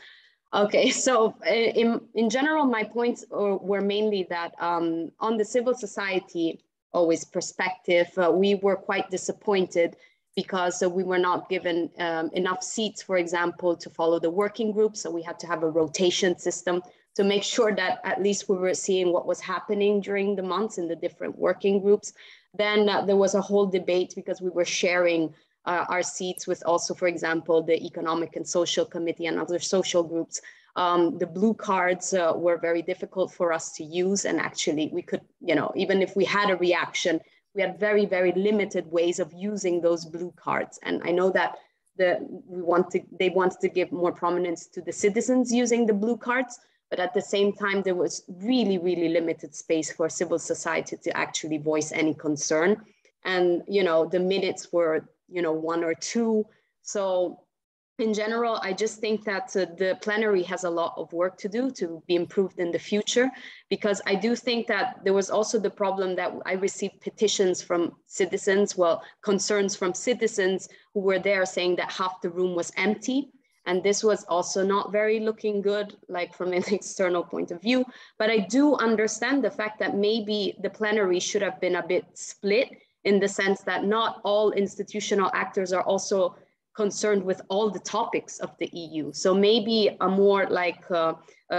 Okay, so in general, my points were mainly that on the civil society always perspective, we were quite disappointed because we were not given enough seats, for example, to follow the working group. So we had to have a rotation system to make sure that at least we were seeing what was happening during the months in the different working groups. Then there was a whole debate because we were sharing our seats with also, for example, the Economic and Social Committee and other social groups. The blue cards were very difficult for us to use. And actually we could, you know, even if we had a reaction, we had very, very limited ways of using those blue cards. And I know that they wanted to give more prominence to the citizens using the blue cards, but at the same time, there was really, really limited space for civil society to actually voice any concern. And, you know, the minutes were, you know, 1 or 2. So in general, I just think that the plenary has a lot of work to do to be improved in the future, because I do think that there was also the problem that I received petitions from citizens, well, concerns from citizens who were there saying that half the room was empty. And this was also not very looking good, like from an external point of view. But I do understand the fact that maybe the plenary should have been a bit split, in the sense that not all institutional actors are also concerned with all the topics of the EU. So maybe a more like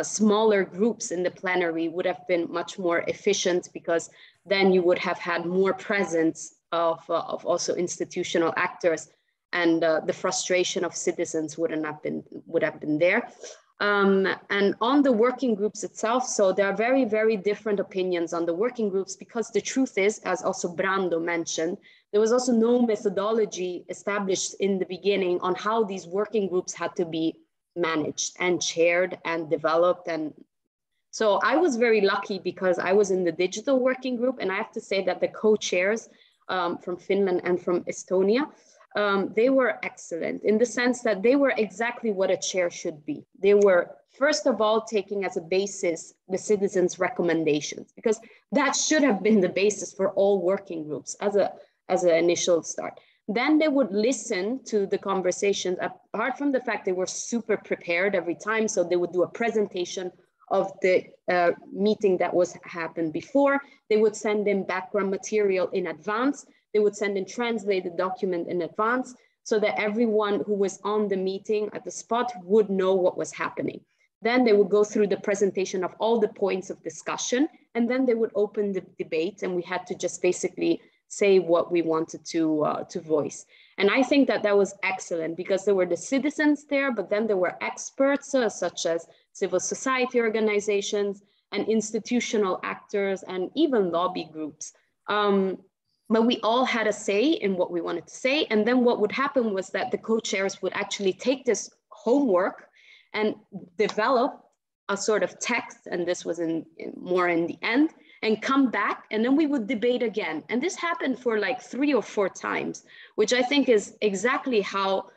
smaller groups in the plenary would have been much more efficient, because then you would have had more presence of also institutional actors, and the frustration of citizens would have been there. And on the working groups itself, so there are very, very different opinions on the working groups, because the truth is, as also Brando mentioned, there was also no methodology established in the beginning on how these working groups had to be managed and chaired and developed. And so I was very lucky because I was in the digital working group, and I have to say that the co-chairs from Finland and from Estonia, they were excellent in the sense that they were exactly what a chair should be. They were, first of all, taking as a basis the citizens' recommendations, because that should have been the basis for all working groups as an initial start. Then they would listen to the conversations, apart from the fact they were super prepared every time. So they would do a presentation of the meeting that was happened before. They would send in background material in advance. They would send in translated document in advance, so that everyone who was on the meeting at the spot would know what was happening. Then they would go through the presentation of all the points of discussion, and then they would open the debate, and we had to just basically say what we wanted to voice. And I think that that was excellent, because there were the citizens there, but then there were experts such as civil society organizations and institutional actors and even lobby groups. But we all had a say in what we wanted to say. And then what would happen was that the co-chairs would actually take this homework and develop a sort of text, and this was more in the end, and come back, and then we would debate again. And this happened for like 3 or 4 times, which I think is exactly how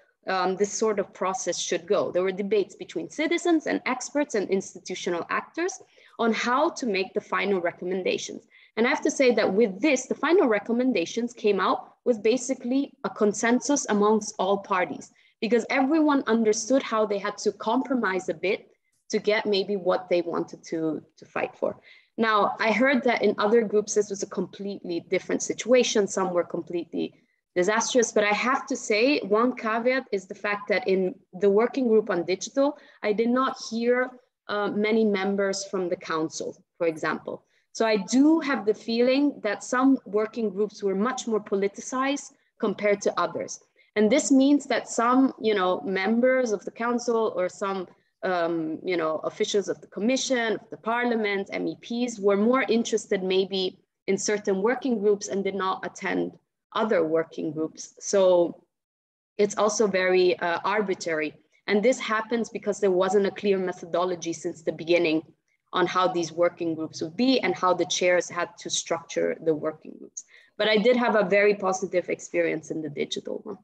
this sort of process should go. There were debates between citizens and experts and institutional actors. on how to make the final recommendations. And I have to say that with this, the final recommendations came out with basically a consensus amongst all parties, because everyone understood how they had to compromise a bit to get maybe what they wanted to fight for. Now, I heard that in other groups, this was a completely different situation. Some were completely disastrous, but I have to say one caveat is the fact that in the working group on digital, I did not hear many members from the council, for example. So I do have the feeling that some working groups were much more politicized compared to others. And this means that some, members of the council or some, officials of the commission, of the parliament, MEPs were more interested maybe in certain working groups and did not attend other working groups. So it's also very arbitrary. And this happens because there wasn't a clear methodology since the beginning on how these working groups would be and how the chairs had to structure the working groups. But I did have a very positive experience in the digital one.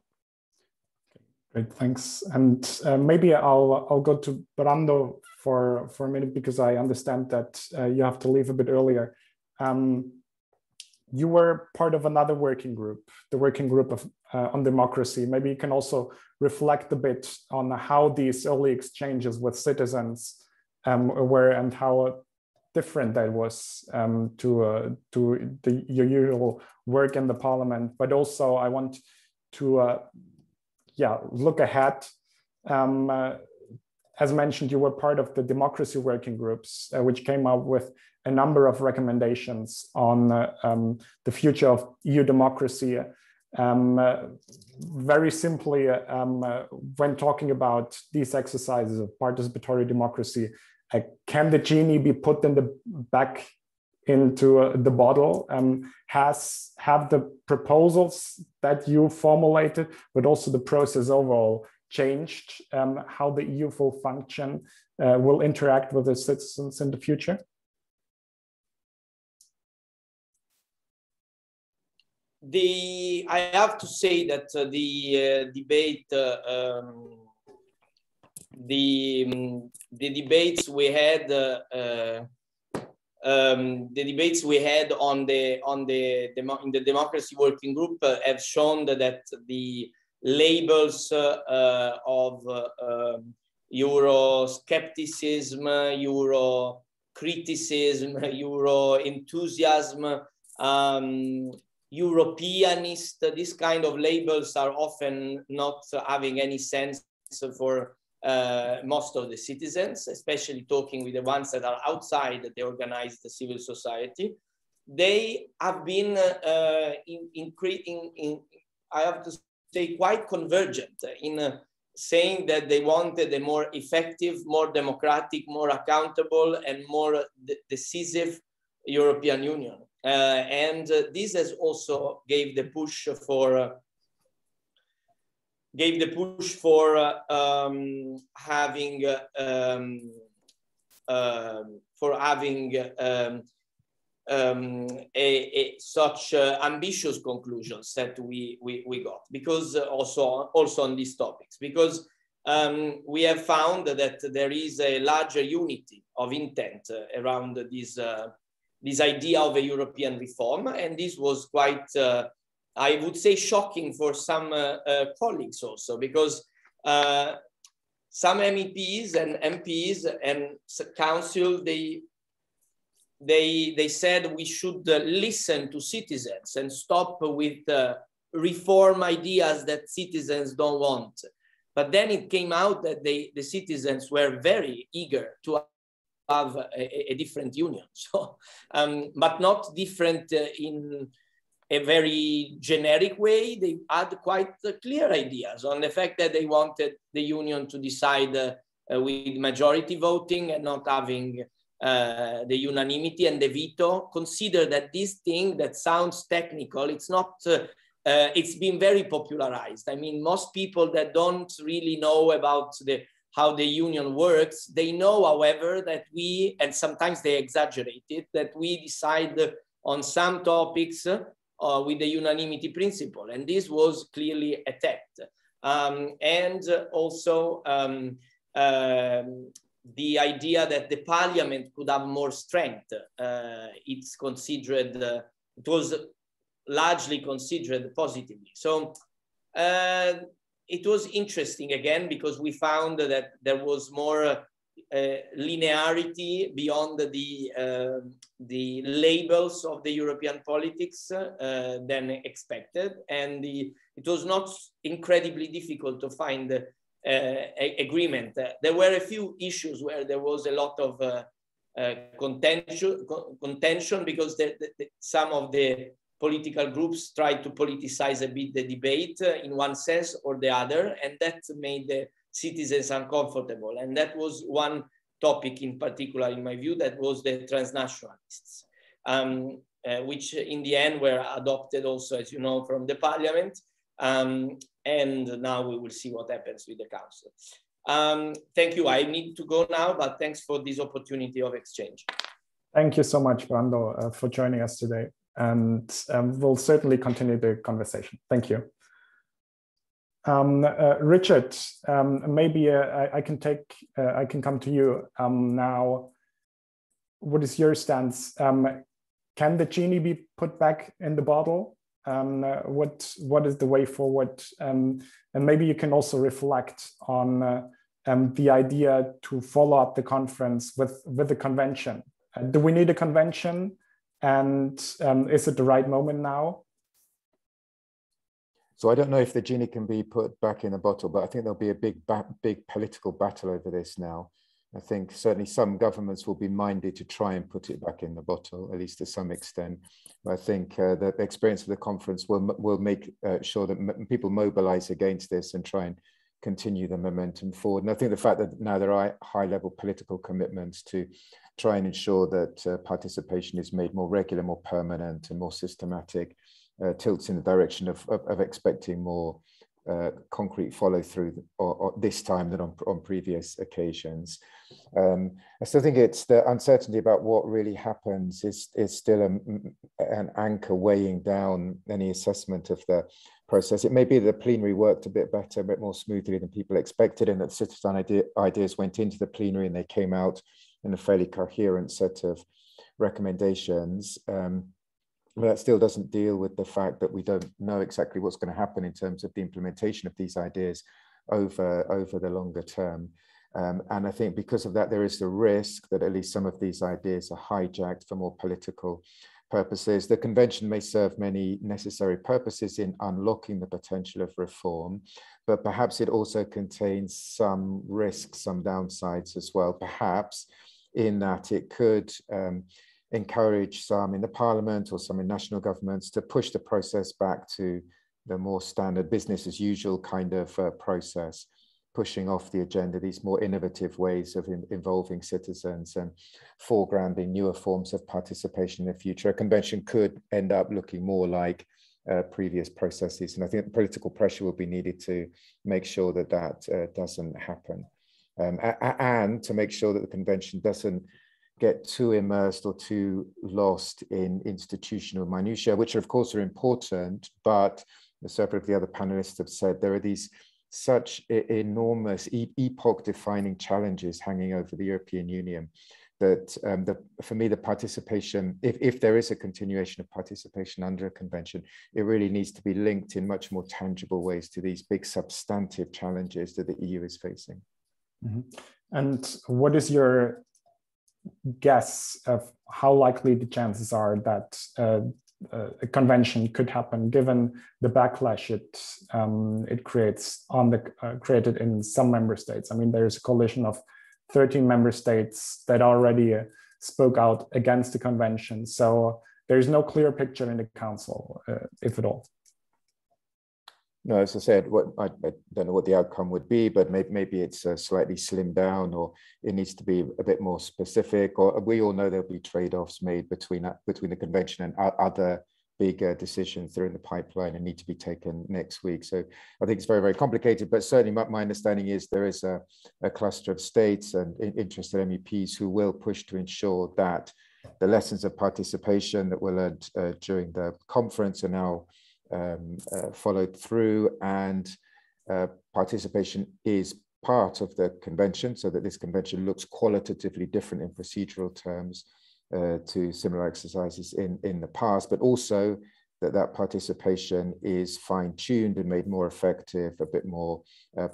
Great, thanks. And maybe I'll go to Brando for a minute, because I understand that you have to leave a bit earlier. You were part of another working group, the working group on democracy. Maybe you can also reflect a bit on how these early exchanges with citizens were and how different that was to your usual work in the parliament. But also I want to look ahead. As mentioned, you were part of the democracy working groups, which came up with a number of recommendations on the future of EU democracy. Very simply, when talking about these exercises of participatory democracy, can the genie be put back into the bottle? Have the proposals that you formulated, but also the process overall, changed how the EU will function, will interact with the citizens in the future? I have to say that the debate, the debates we had, in the democracy working group have shown that the labels of Euro-skepticism, Euro-criticism, Euro-enthusiasm, Europeanist, these kind of labels are often not having any sense for most of the citizens, especially talking with the ones that are outside the organized civil society. They have been, I have to say, quite convergent in saying that they wanted a more effective, more democratic, more accountable, and more decisive European Union. And this has also gave the push for having such ambitious conclusions that we got, because also on these topics, because we have found that there is a larger unity of intent around this idea of a European reform, and this was quite, I would say, shocking for some colleagues also, because some MEPs and MPs and council, they said we should listen to citizens and stop with reform ideas that citizens don't want. But then it came out that the citizens were very eager to have a different union. So, but not different in a very generic way. They had quite clear ideas on the fact that they wanted the union to decide with majority voting and not having the unanimity and the veto. Consider that this thing that sounds technical, it's not, it's been very popularized. I mean, most people that don't really know about how the union works, they know, however, that we, and sometimes they exaggerate it, that we decide on some topics with the unanimity principle. And this was clearly attacked. And also, the idea that the parliament could have more strength. It's considered, it was largely considered positively. So it was interesting again, because we found that there was more linearity beyond the labels of the European politics than expected. And it was not incredibly difficult to find agreement. There were a few issues where there was a lot of contention because some of the political groups tried to politicize a bit the debate in one sense or the other, and that made the citizens uncomfortable. And that was one topic in particular, in my view, that was the transnationalists, which in the end were adopted also, as you know, from the parliament. And now we will see what happens with the council. Thank you. I need to go now, but thanks for this opportunity of exchange. Thank you so much, Brando, for joining us today. And we'll certainly continue the conversation. Thank you. Richard, maybe I can come to you now. What is your stance? Can the genie be put back in the bottle? What is the way forward? And maybe you can also reflect on the idea to follow up the conference with the convention. Do we need a convention? And is it the right moment now? So I don't know if the genie can be put back in the bottle, but I think there'll be a big political battle over this now. I think certainly some governments will be minded to try and put it back in the bottle, at least to some extent. I think the experience of the conference will make sure that people mobilize against this and try and continue the momentum forward. And I think the fact that now there are high-level political commitments to try and ensure that participation is made more regular, more permanent, and more systematic, tilts in the direction of expecting more concrete follow-through this time than on previous occasions. I still think it's the uncertainty about what really happens is still an anchor weighing down any assessment of the process. It may be that the plenary worked a bit better, a bit more smoothly than people expected, and that citizen ideas went into the plenary and they came out in a fairly coherent set of recommendations. But that still doesn't deal with the fact that we don't know exactly what's going to happen in terms of the implementation of these ideas over the longer term. And I think because of that, there is the risk that at least some of these ideas are hijacked for more political purposes. The convention may serve many necessary purposes in unlocking the potential of reform, but perhaps it also contains some risks, some downsides as well, perhaps in that it could encourage some in the parliament or some in national governments to push the process back to the more standard business as usual kind of process, pushing off the agenda these more innovative ways of involving citizens and foregrounding newer forms of participation in the future. A convention could end up looking more like previous processes. And I think political pressure will be needed to make sure that that doesn't happen. And to make sure that the convention doesn't get too immersed or too lost in institutional minutiae, which of course are important, but as several of the other panelists have said, there are these such enormous epoch-defining challenges hanging over the European Union that for me, the participation, if there is a continuation of participation under a convention, it really needs to be linked in much more tangible ways to these big substantive challenges that the EU is facing. Mm-hmm. And what is your guess of how likely the chances are that a convention could happen, given the backlash it creates created in some member states? I mean, there's a coalition of 13 member states that already spoke out against the convention. So there's no clear picture in the council, if at all. No, as I said, I don't know what the outcome would be, but maybe it's slightly slimmed down, or it needs to be a bit more specific. Or we all know there'll be trade-offs made between the convention and other big decisions that are in the pipeline and need to be taken next week. So I think it's very, very complicated. But certainly, my understanding is there is a cluster of states and interested MEPs who will push to ensure that the lessons of participation that were learned during the conference are now followed through, and participation is part of the convention, so that this convention looks qualitatively different in procedural terms to similar exercises in the past, but also that participation is fine-tuned and made more effective, a bit more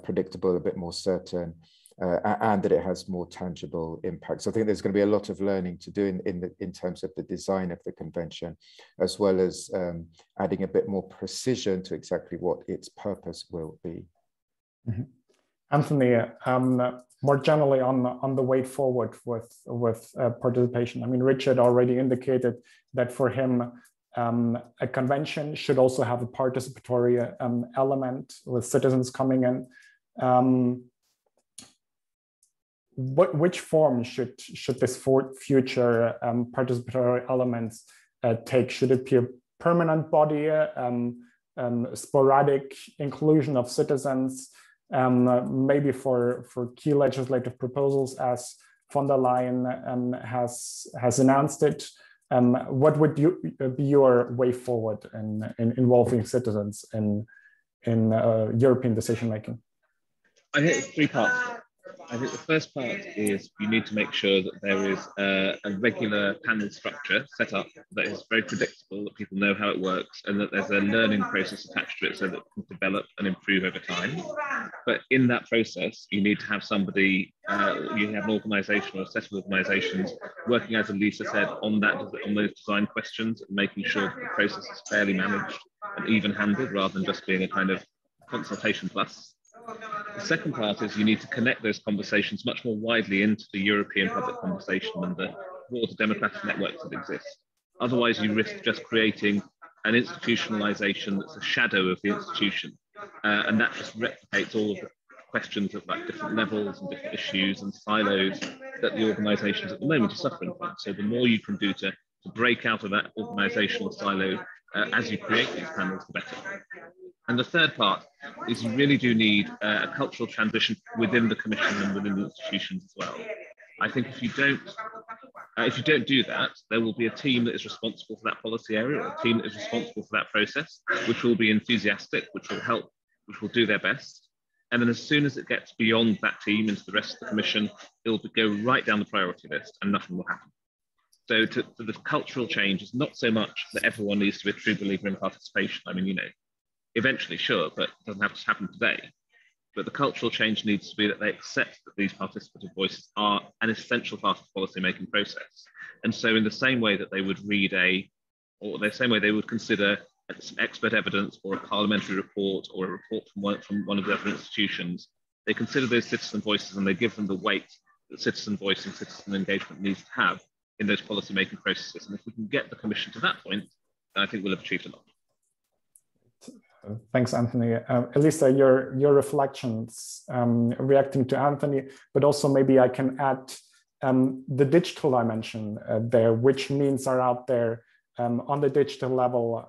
predictable, a bit more certain, and that it has more tangible impact. So I think there's going to be a lot of learning to do in terms of the design of the convention, as well as adding a bit more precision to exactly what its purpose will be. Mm-hmm. Anthony, more generally on the way forward with participation. I mean, Richard already indicated that for him, a convention should also have a participatory element with citizens coming in. Which form should this future participatory elements take? Should it be a permanent body, sporadic inclusion of citizens, maybe for key legislative proposals, as von der Leyen has announced it? What would be your way forward in involving citizens in European decision making? I think 3 parts. I think the first part is you need to make sure that there is a regular panel structure set up that is very predictable, that people know how it works, and that there's a learning process attached to it so that it can develop and improve over time. But in that process, you need to have somebody, you have an organisation or a set of organisations working, as Elisa said, on those design questions, and making sure that the process is fairly managed and even-handed rather than just being a kind of consultation plus. The second part is you need to connect those conversations much more widely into the European public conversation and the broader democratic networks that exist. Otherwise, you risk just creating an institutionalization that's a shadow of the institution. And that just replicates all of the questions of like different levels and different issues and silos that the organizations at the moment are suffering from. So the more you can do to break out of that organizational silo as you create these panels, the better. And the third part is you really do need a cultural transition within the Commission and within the institutions as well. I think if you don't do that, there will be a team that is responsible for that policy area, or a team that is responsible for that process, which will be enthusiastic, which will help, which will do their best. And then as soon as it gets beyond that team into the rest of the Commission, it'll go right down the priority list and nothing will happen. So the cultural change is not so much that everyone needs to be a true believer in participation. I mean, you know, eventually, sure, but it doesn't have to happen today. But the cultural change needs to be that they accept that these participative voices are an essential part of the policy-making process. And so in the same way that they would read or the same way they would consider some expert evidence or a parliamentary report or a report from one of the other institutions, they consider those citizen voices and they give them the weight that citizen voice and citizen engagement needs to have in those policy-making processes. And if we can get the Commission to that point, then I think we'll have achieved a lot. Thanks, Anthony. Elisa, your reflections reacting to Anthony, but also maybe I can add the digital dimension there, which means are out there on the digital level.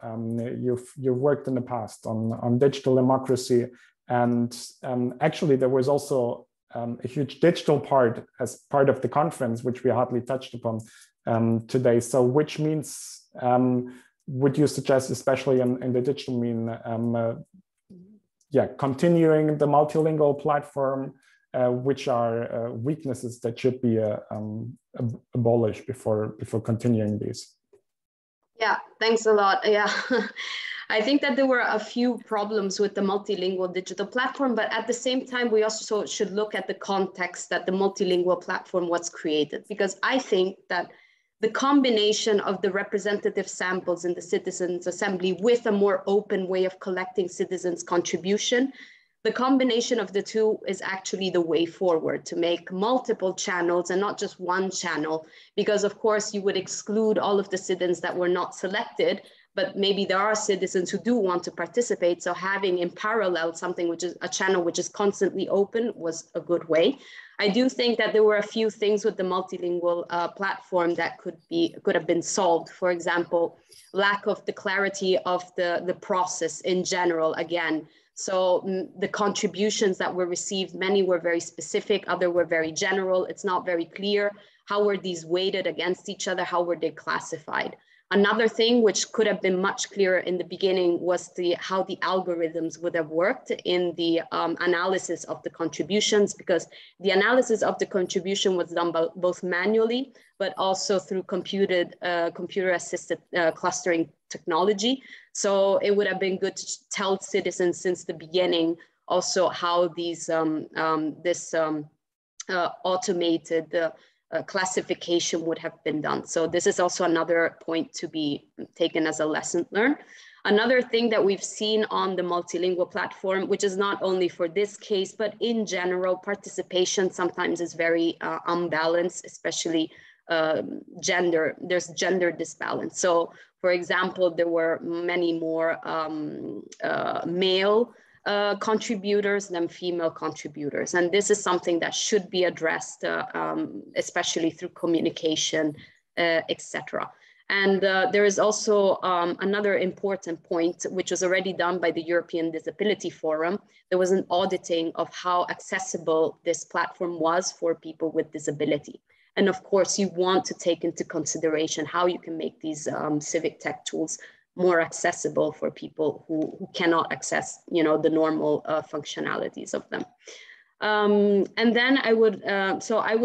You've worked in the past on digital democracy, and actually there was also a huge digital part as part of the conference, which we hardly touched upon today. So which means would you suggest, especially in the digital mean, continuing the multilingual platform, which are weaknesses that should be abolished before continuing these? Yeah, thanks a lot. Yeah, I think that there were a few problems with the multilingual digital platform, but at the same time, we also should look at the context that the multilingual platform was created, because I think that the combination of the representative samples in the Citizens' Assembly with a more open way of collecting citizens' contribution, the combination of the two is actually the way forward, to make multiple channels and not just one channel, because of course you would exclude all of the citizens that were not selected, but maybe there are citizens who do want to participate. So having in parallel something which is a channel which is constantly open was a good way. I do think that there were a few things with the multilingual platform that could have been solved. For example, lack of the clarity of the process in general again. So the contributions that were received, many were very specific, others were very general. It's not very clear. How were these weighted against each other? How were they classified? Another thing which could have been much clearer in the beginning was how the algorithms would have worked in the analysis of the contributions, because the analysis of the contribution was done both manually, but also through computer-assisted clustering technology. So it would have been good to tell citizens since the beginning also how these automated classification would have been done. So this is also another point to be taken as a lesson learned. Another thing that we've seen on the multilingual platform, which is not only for this case, but in general, participation sometimes is very unbalanced, especially gender. There's gender disbalance. So for example, there were many more male contributors than female contributors. And this is something that should be addressed, especially through communication, etc. And there is also another important point, which was already done by the European Disability Forum. There was an auditing of how accessible this platform was for people with disability. And of course, you want to take into consideration how you can make these civic tech tools more accessible for people who cannot access, the normal functionalities of them. And then I would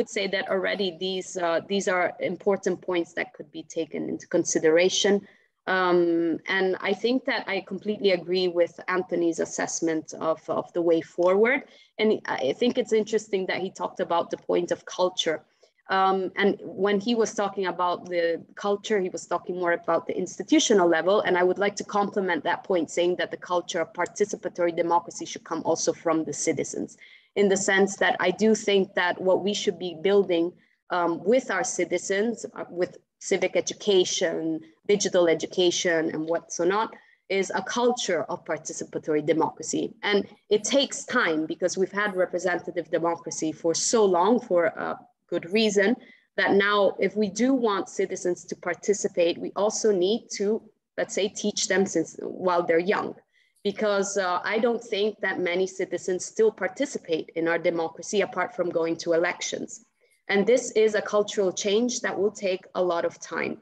say that already these are important points that could be taken into consideration. And I think that I completely agree with Anthony's assessment of the way forward. And I think it's interesting that he talked about the point of culture. And when he was talking about the culture, he was talking more about the institutional level. And I would like to complement that point, saying that the culture of participatory democracy should come also from the citizens, in the sense that I do think that what we should be building with our citizens, with civic education, digital education, and what's not, is a culture of participatory democracy. And it takes time, because we've had representative democracy for so long, for good reason, that now if we do want citizens to participate, we also need to, let's say, teach them while they're young. Because I don't think that many citizens still participate in our democracy apart from going to elections. And this is a cultural change that will take a lot of time.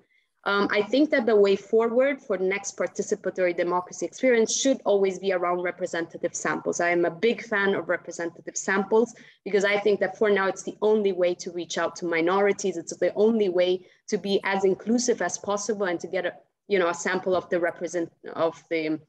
I think that the way forward for the next participatory democracy experience should always be around representative samples. I am a big fan of representative samples, because I think that for now it's the only way to reach out to minorities. It's the only way to be as inclusive as possible and to get a sample of the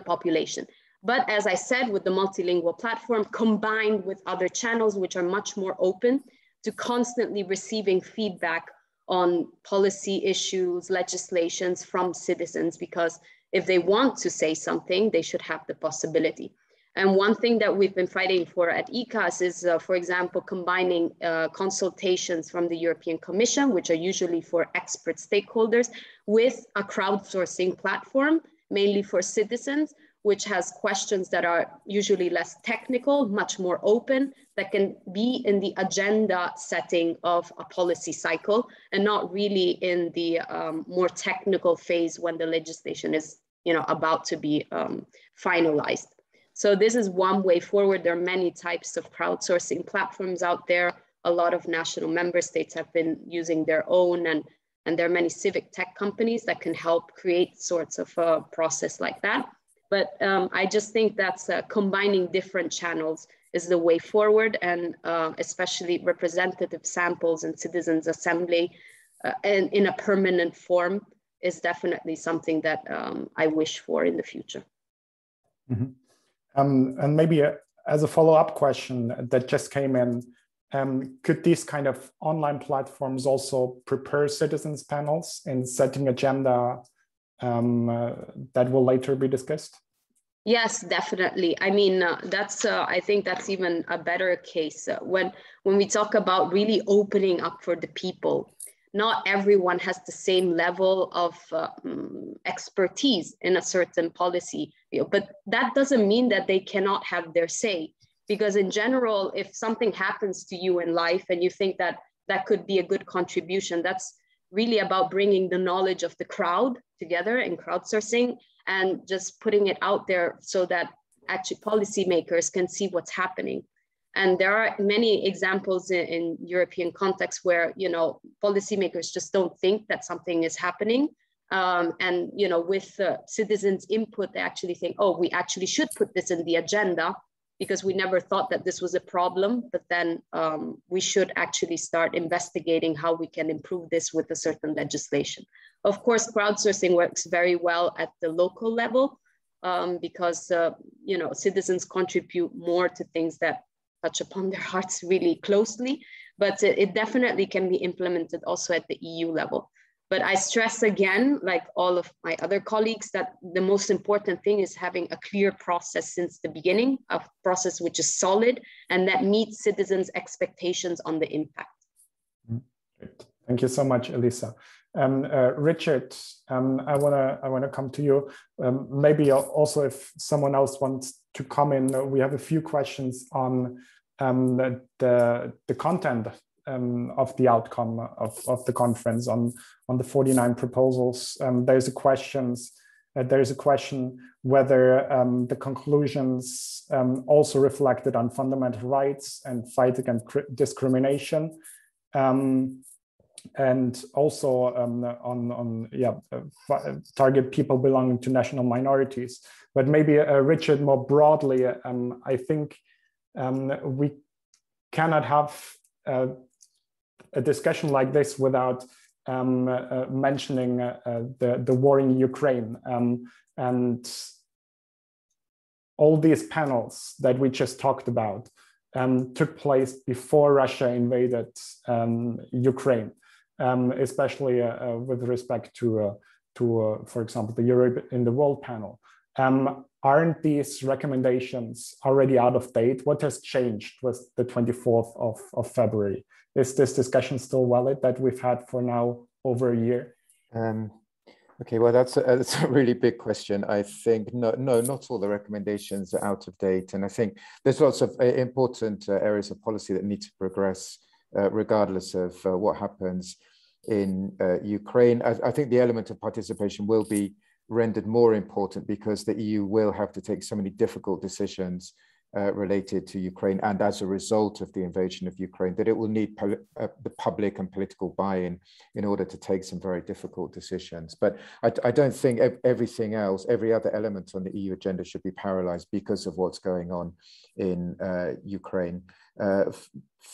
population. But as I said, with the multilingual platform, combined with other channels which are much more open to constantly receiving feedback on policy issues, legislations from citizens, because if they want to say something, they should have the possibility. And one thing that we've been fighting for at ECAS is, for example, combining consultations from the European Commission, which are usually for expert stakeholders, with a crowdsourcing platform, mainly for citizens, which has questions that are usually less technical, much more open, that can be in the agenda setting of a policy cycle and not really in the more technical phase when the legislation is about to be finalized. So this is one way forward. There are many types of crowdsourcing platforms out there. A lot of national member states have been using their own, and there are many civic tech companies that can help create sorts of a process like that. But I just think that's combining different channels is the way forward, and especially representative samples and citizens assembly and in a permanent form is definitely something that I wish for in the future. Mm-hmm. And maybe as a follow-up question that just came in, could these kind of online platforms also prepare citizens panels in setting agenda that will later be discussed? Yes, definitely. I mean, I think that's even a better case. When we talk about really opening up for the people, not everyone has the same level of expertise in a certain policy, but that doesn't mean that they cannot have their say. Because in general, if something happens to you in life and you think that that could be a good contribution, that's really about bringing the knowledge of the crowd together in crowdsourcing and just putting it out there so that actually policymakers can see what's happening. And there are many examples in European context where, policymakers just don't think that something is happening, And with citizens' input, they actually think, oh, we actually should put this in the agenda because we never thought that this was a problem. But then we should actually start investigating how we can improve this with a certain legislation. Of course, crowdsourcing works very well at the local level because citizens contribute more to things that touch upon their hearts really closely. But it definitely can be implemented also at the EU level. But I stress again, like all of my other colleagues, that the most important thing is having a clear process since the beginning, a process which is solid and that meets citizens' expectations on the impact. Great. Thank you so much, Elisa. Richard, I wanna come to you. Maybe also if someone else wants to come in, we have a few questions on the content of the outcome of the conference on the 49 proposals. There's a question whether the conclusions also reflected on fundamental rights and fight against discrimination, and also target people belonging to national minorities. But maybe Richard, more broadly, I think we cannot have a discussion like this without mentioning the war in Ukraine, and all these panels that we just talked about took place before Russia invaded Ukraine, especially with respect to for example, the EuropE in the World panel. Aren't these recommendations already out of date? What has changed with the 24th of February? Is this discussion still valid that we've had for now over a year? Okay, well, that's a really big question. I think no, not all the recommendations are out of date, and I think there's lots of important areas of policy that need to progress, regardless of what happens in Ukraine. I think the element of participation will be rendered more important because the EU will have to take so many difficult decisions related to Ukraine, and as a result of the invasion of Ukraine, that it will need the public and political buy-in in order to take some very difficult decisions. But I don't think everything else, every other element on the EU agenda should be paralyzed because of what's going on in Ukraine.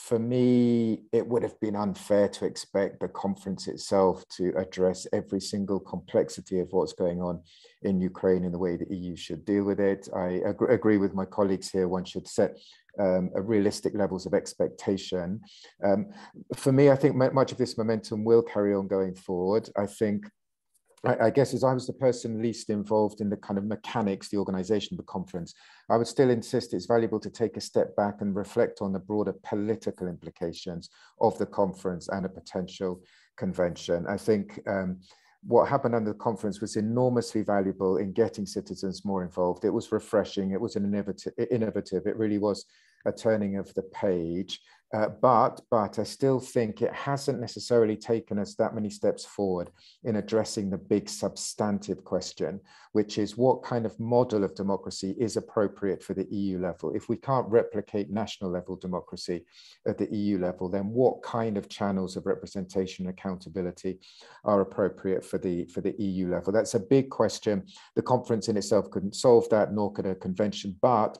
For me, it would have been unfair to expect the conference itself to address every single complexity of what's going on in Ukraine in the way the EU should deal with it. I agree with my colleagues here. One should set realistic levels of expectation. For me, I think much of this momentum will carry on going forward. I guess as I was the person least involved in the kind of mechanics, the organization of the conference, I would still insist it's valuable to take a step back and reflect on the broader political implications of the conference and a potential convention. I think what happened under the conference was enormously valuable in getting citizens more involved. It was refreshing, it was innovative, it really was a turning of the page. But I still think it hasn't necessarily taken us that many steps forward in addressing the big substantive question, which is what kind of model of democracy is appropriate for the EU level? If we can't replicate national level democracy at the EU level, then what kind of channels of representation and accountability are appropriate for the EU level? That's a big question. The conference in itself couldn't solve that, nor could a convention, but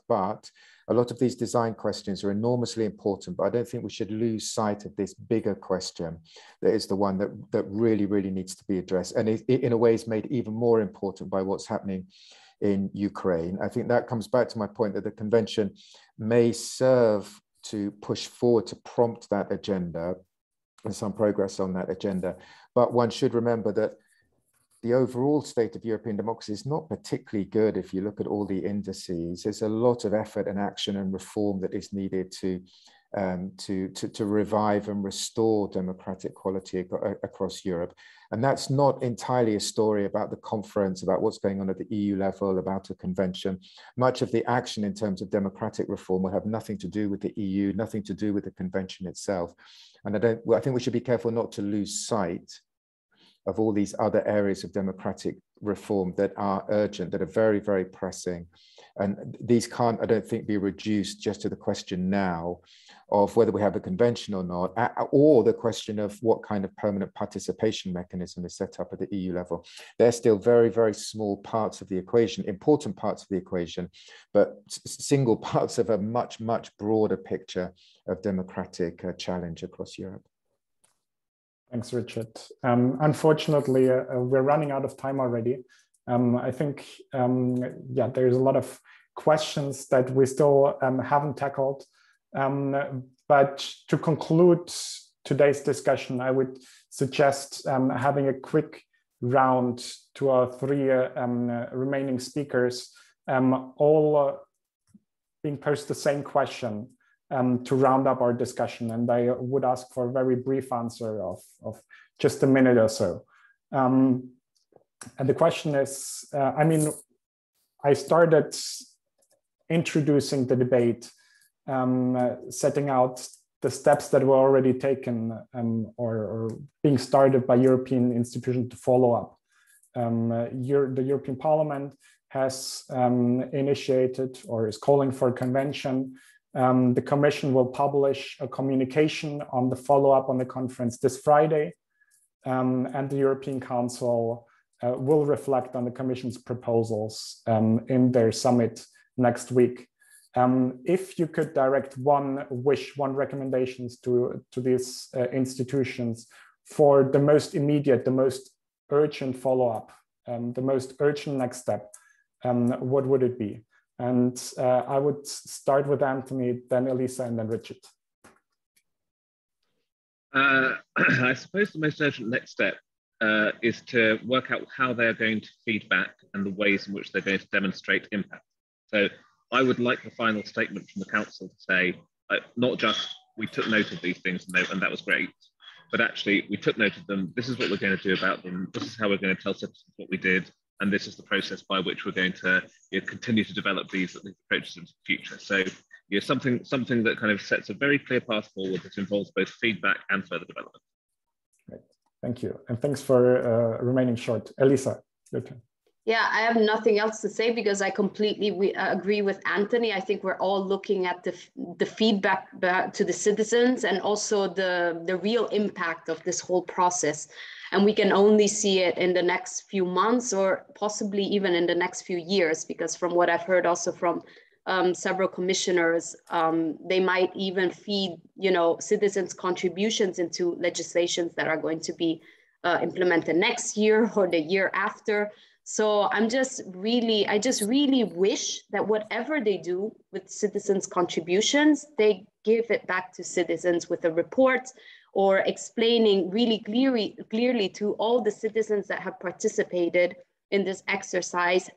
a lot of these design questions are enormously important, but I don't think we should lose sight of this bigger question that is the one that really, really needs to be addressed. And it in a way is made even more important by what's happening in Ukraine. I think that comes back to my point that the convention may serve to push forward, to prompt that agenda and some progress on that agenda. But one should remember that the overall state of European democracy is not particularly good if you look at all the indices. There's a lot of effort and action and reform that is needed to revive and restore democratic quality across Europe. And that's not entirely a story about the conference, about what's going on at the EU level, about a convention. Much of the action in terms of democratic reform will have nothing to do with the EU, nothing to do with the convention itself. And I think we should be careful not to lose sight of all these other areas of democratic reform that are urgent, that are very, very pressing, And these can't, I don't think, be reduced just to the question now of whether we have a convention or not, or the question of what kind of permanent participation mechanism is set up at the EU level. They're still very, very small parts of the equation, important parts of the equation, but single parts of a much, much broader picture of democratic challenge across Europe. Thanks, Richard. Unfortunately, we're running out of time already. I think, yeah, there's a lot of questions that we still haven't tackled. But to conclude today's discussion, I would suggest having a quick round to our three remaining speakers, all being posed the same question to round up our discussion. And I would ask for a very brief answer of just a minute or so. And the question is, I mean, I started introducing the debate, setting out the steps that were already taken or being started by European institutions to follow up. The European Parliament has initiated or is calling for a convention. The Commission will publish a communication on the follow-up on the conference this Friday, and the European Council will reflect on the Commission's proposals in their summit next week. If you could direct one wish, one recommendations to these institutions for the most immediate, the most urgent follow-up, the most urgent next step, what would it be? And I would start with Anthony, then Elisa, and then Richard. I suppose the most urgent next step is to work out how they're going to feed back and the ways in which they're going to demonstrate impact. So I would like the final statement from the Council to say, not just we took note of these things and that was great, but actually we took note of them, this is what we're going to do about them, this is how we're going to tell citizens what we did, and this is the process by which we're going to continue to develop these approaches into the future. So something that kind of sets a very clear path forward that involves both feedback and further development. Great, thank you. And thanks for remaining short. Elisa, your turn. Yeah, I have nothing else to say because I completely agree with Anthony. I think we're all looking at the feedback back to the citizens and also the real impact of this whole process. And we can only see it in the next few months or possibly even in the next few years, because from what I've heard also from several commissioners, they might even feed, citizens' contributions into legislations that are going to be implemented next year or the year after. So I just really wish that whatever they do with citizens' contributions, they give it back to citizens with a report or explaining really clearly to all the citizens that have participated in this exercise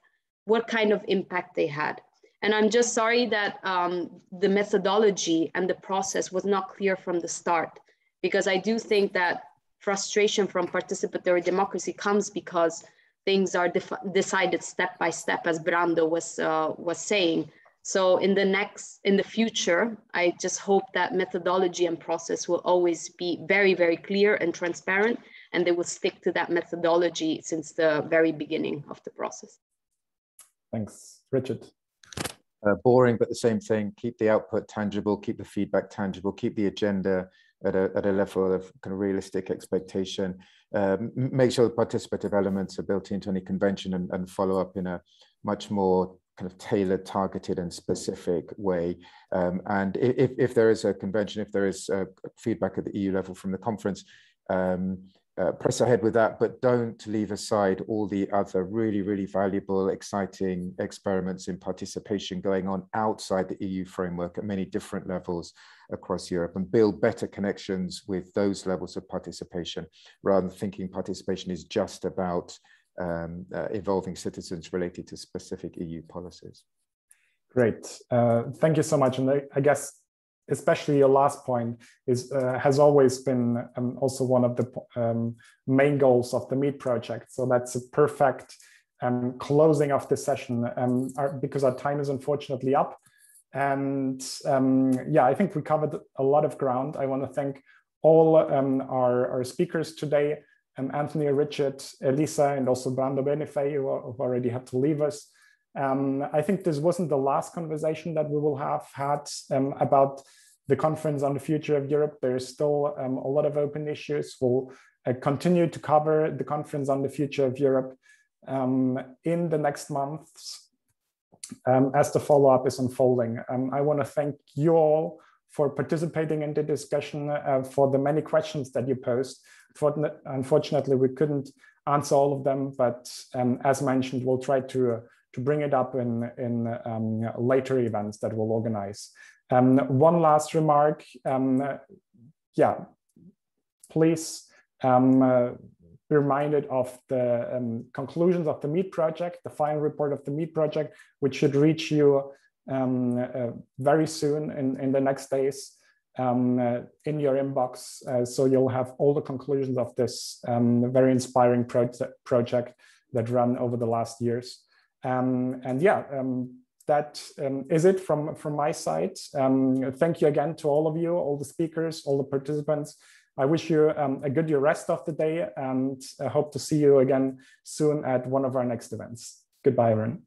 what kind of impact they had. And I'm just sorry that the methodology and the process was not clear from the start, because I do think that frustration from participatory democracy comes because things are decided step by step, as Brando was saying. So in the future, I just hope that methodology and process will always be very, very clear and transparent, and they will stick to that methodology since the very beginning of the process. Thanks, Richard. Boring, but the same thing. Keep the output tangible, keep the feedback tangible, keep the agenda at a level of kind of realistic expectation. Make sure the participative elements are built into any convention and follow up in a much more kind of tailored, targeted and specific way. And if there is a convention, if there is feedback at the EU level from the conference, press ahead with that, but don't leave aside all the other really, really valuable, exciting experiments in participation going on outside the EU framework at many different levels across Europe, and build better connections with those levels of participation, rather than thinking participation is just about involving citizens related to specific EU policies. Great, thank you so much. And I guess especially your last point has always been also one of the main goals of the MEET project. So that's a perfect closing of the session because our time is unfortunately up. And yeah, I think we covered a lot of ground. I want to thank all our speakers today, Anthony, Richard, Elisa, and also Brando, Benifei, who already had to leave us. I think this wasn't the last conversation that we will have had about the conference on the future of Europe. There's still a lot of open issues. We'll continue to cover the conference on the future of Europe in the next months as the follow-up is unfolding. I want to thank you all for participating in the discussion, for the many questions that you posed. Unfortunately, we couldn't answer all of them, but as mentioned, we'll try to bring it up in later events that we'll organize. One last remark, please be reminded of the conclusions of the MEET project, the final report of the MEET project, which should reach you very soon in the next days in your inbox. So you'll have all the conclusions of this very inspiring project that ran over the last years. That is it from my side. Thank you again to all of you, all the speakers, all the participants. I wish you a good rest of the day, and I hope to see you again soon at one of our next events. Goodbye, everyone.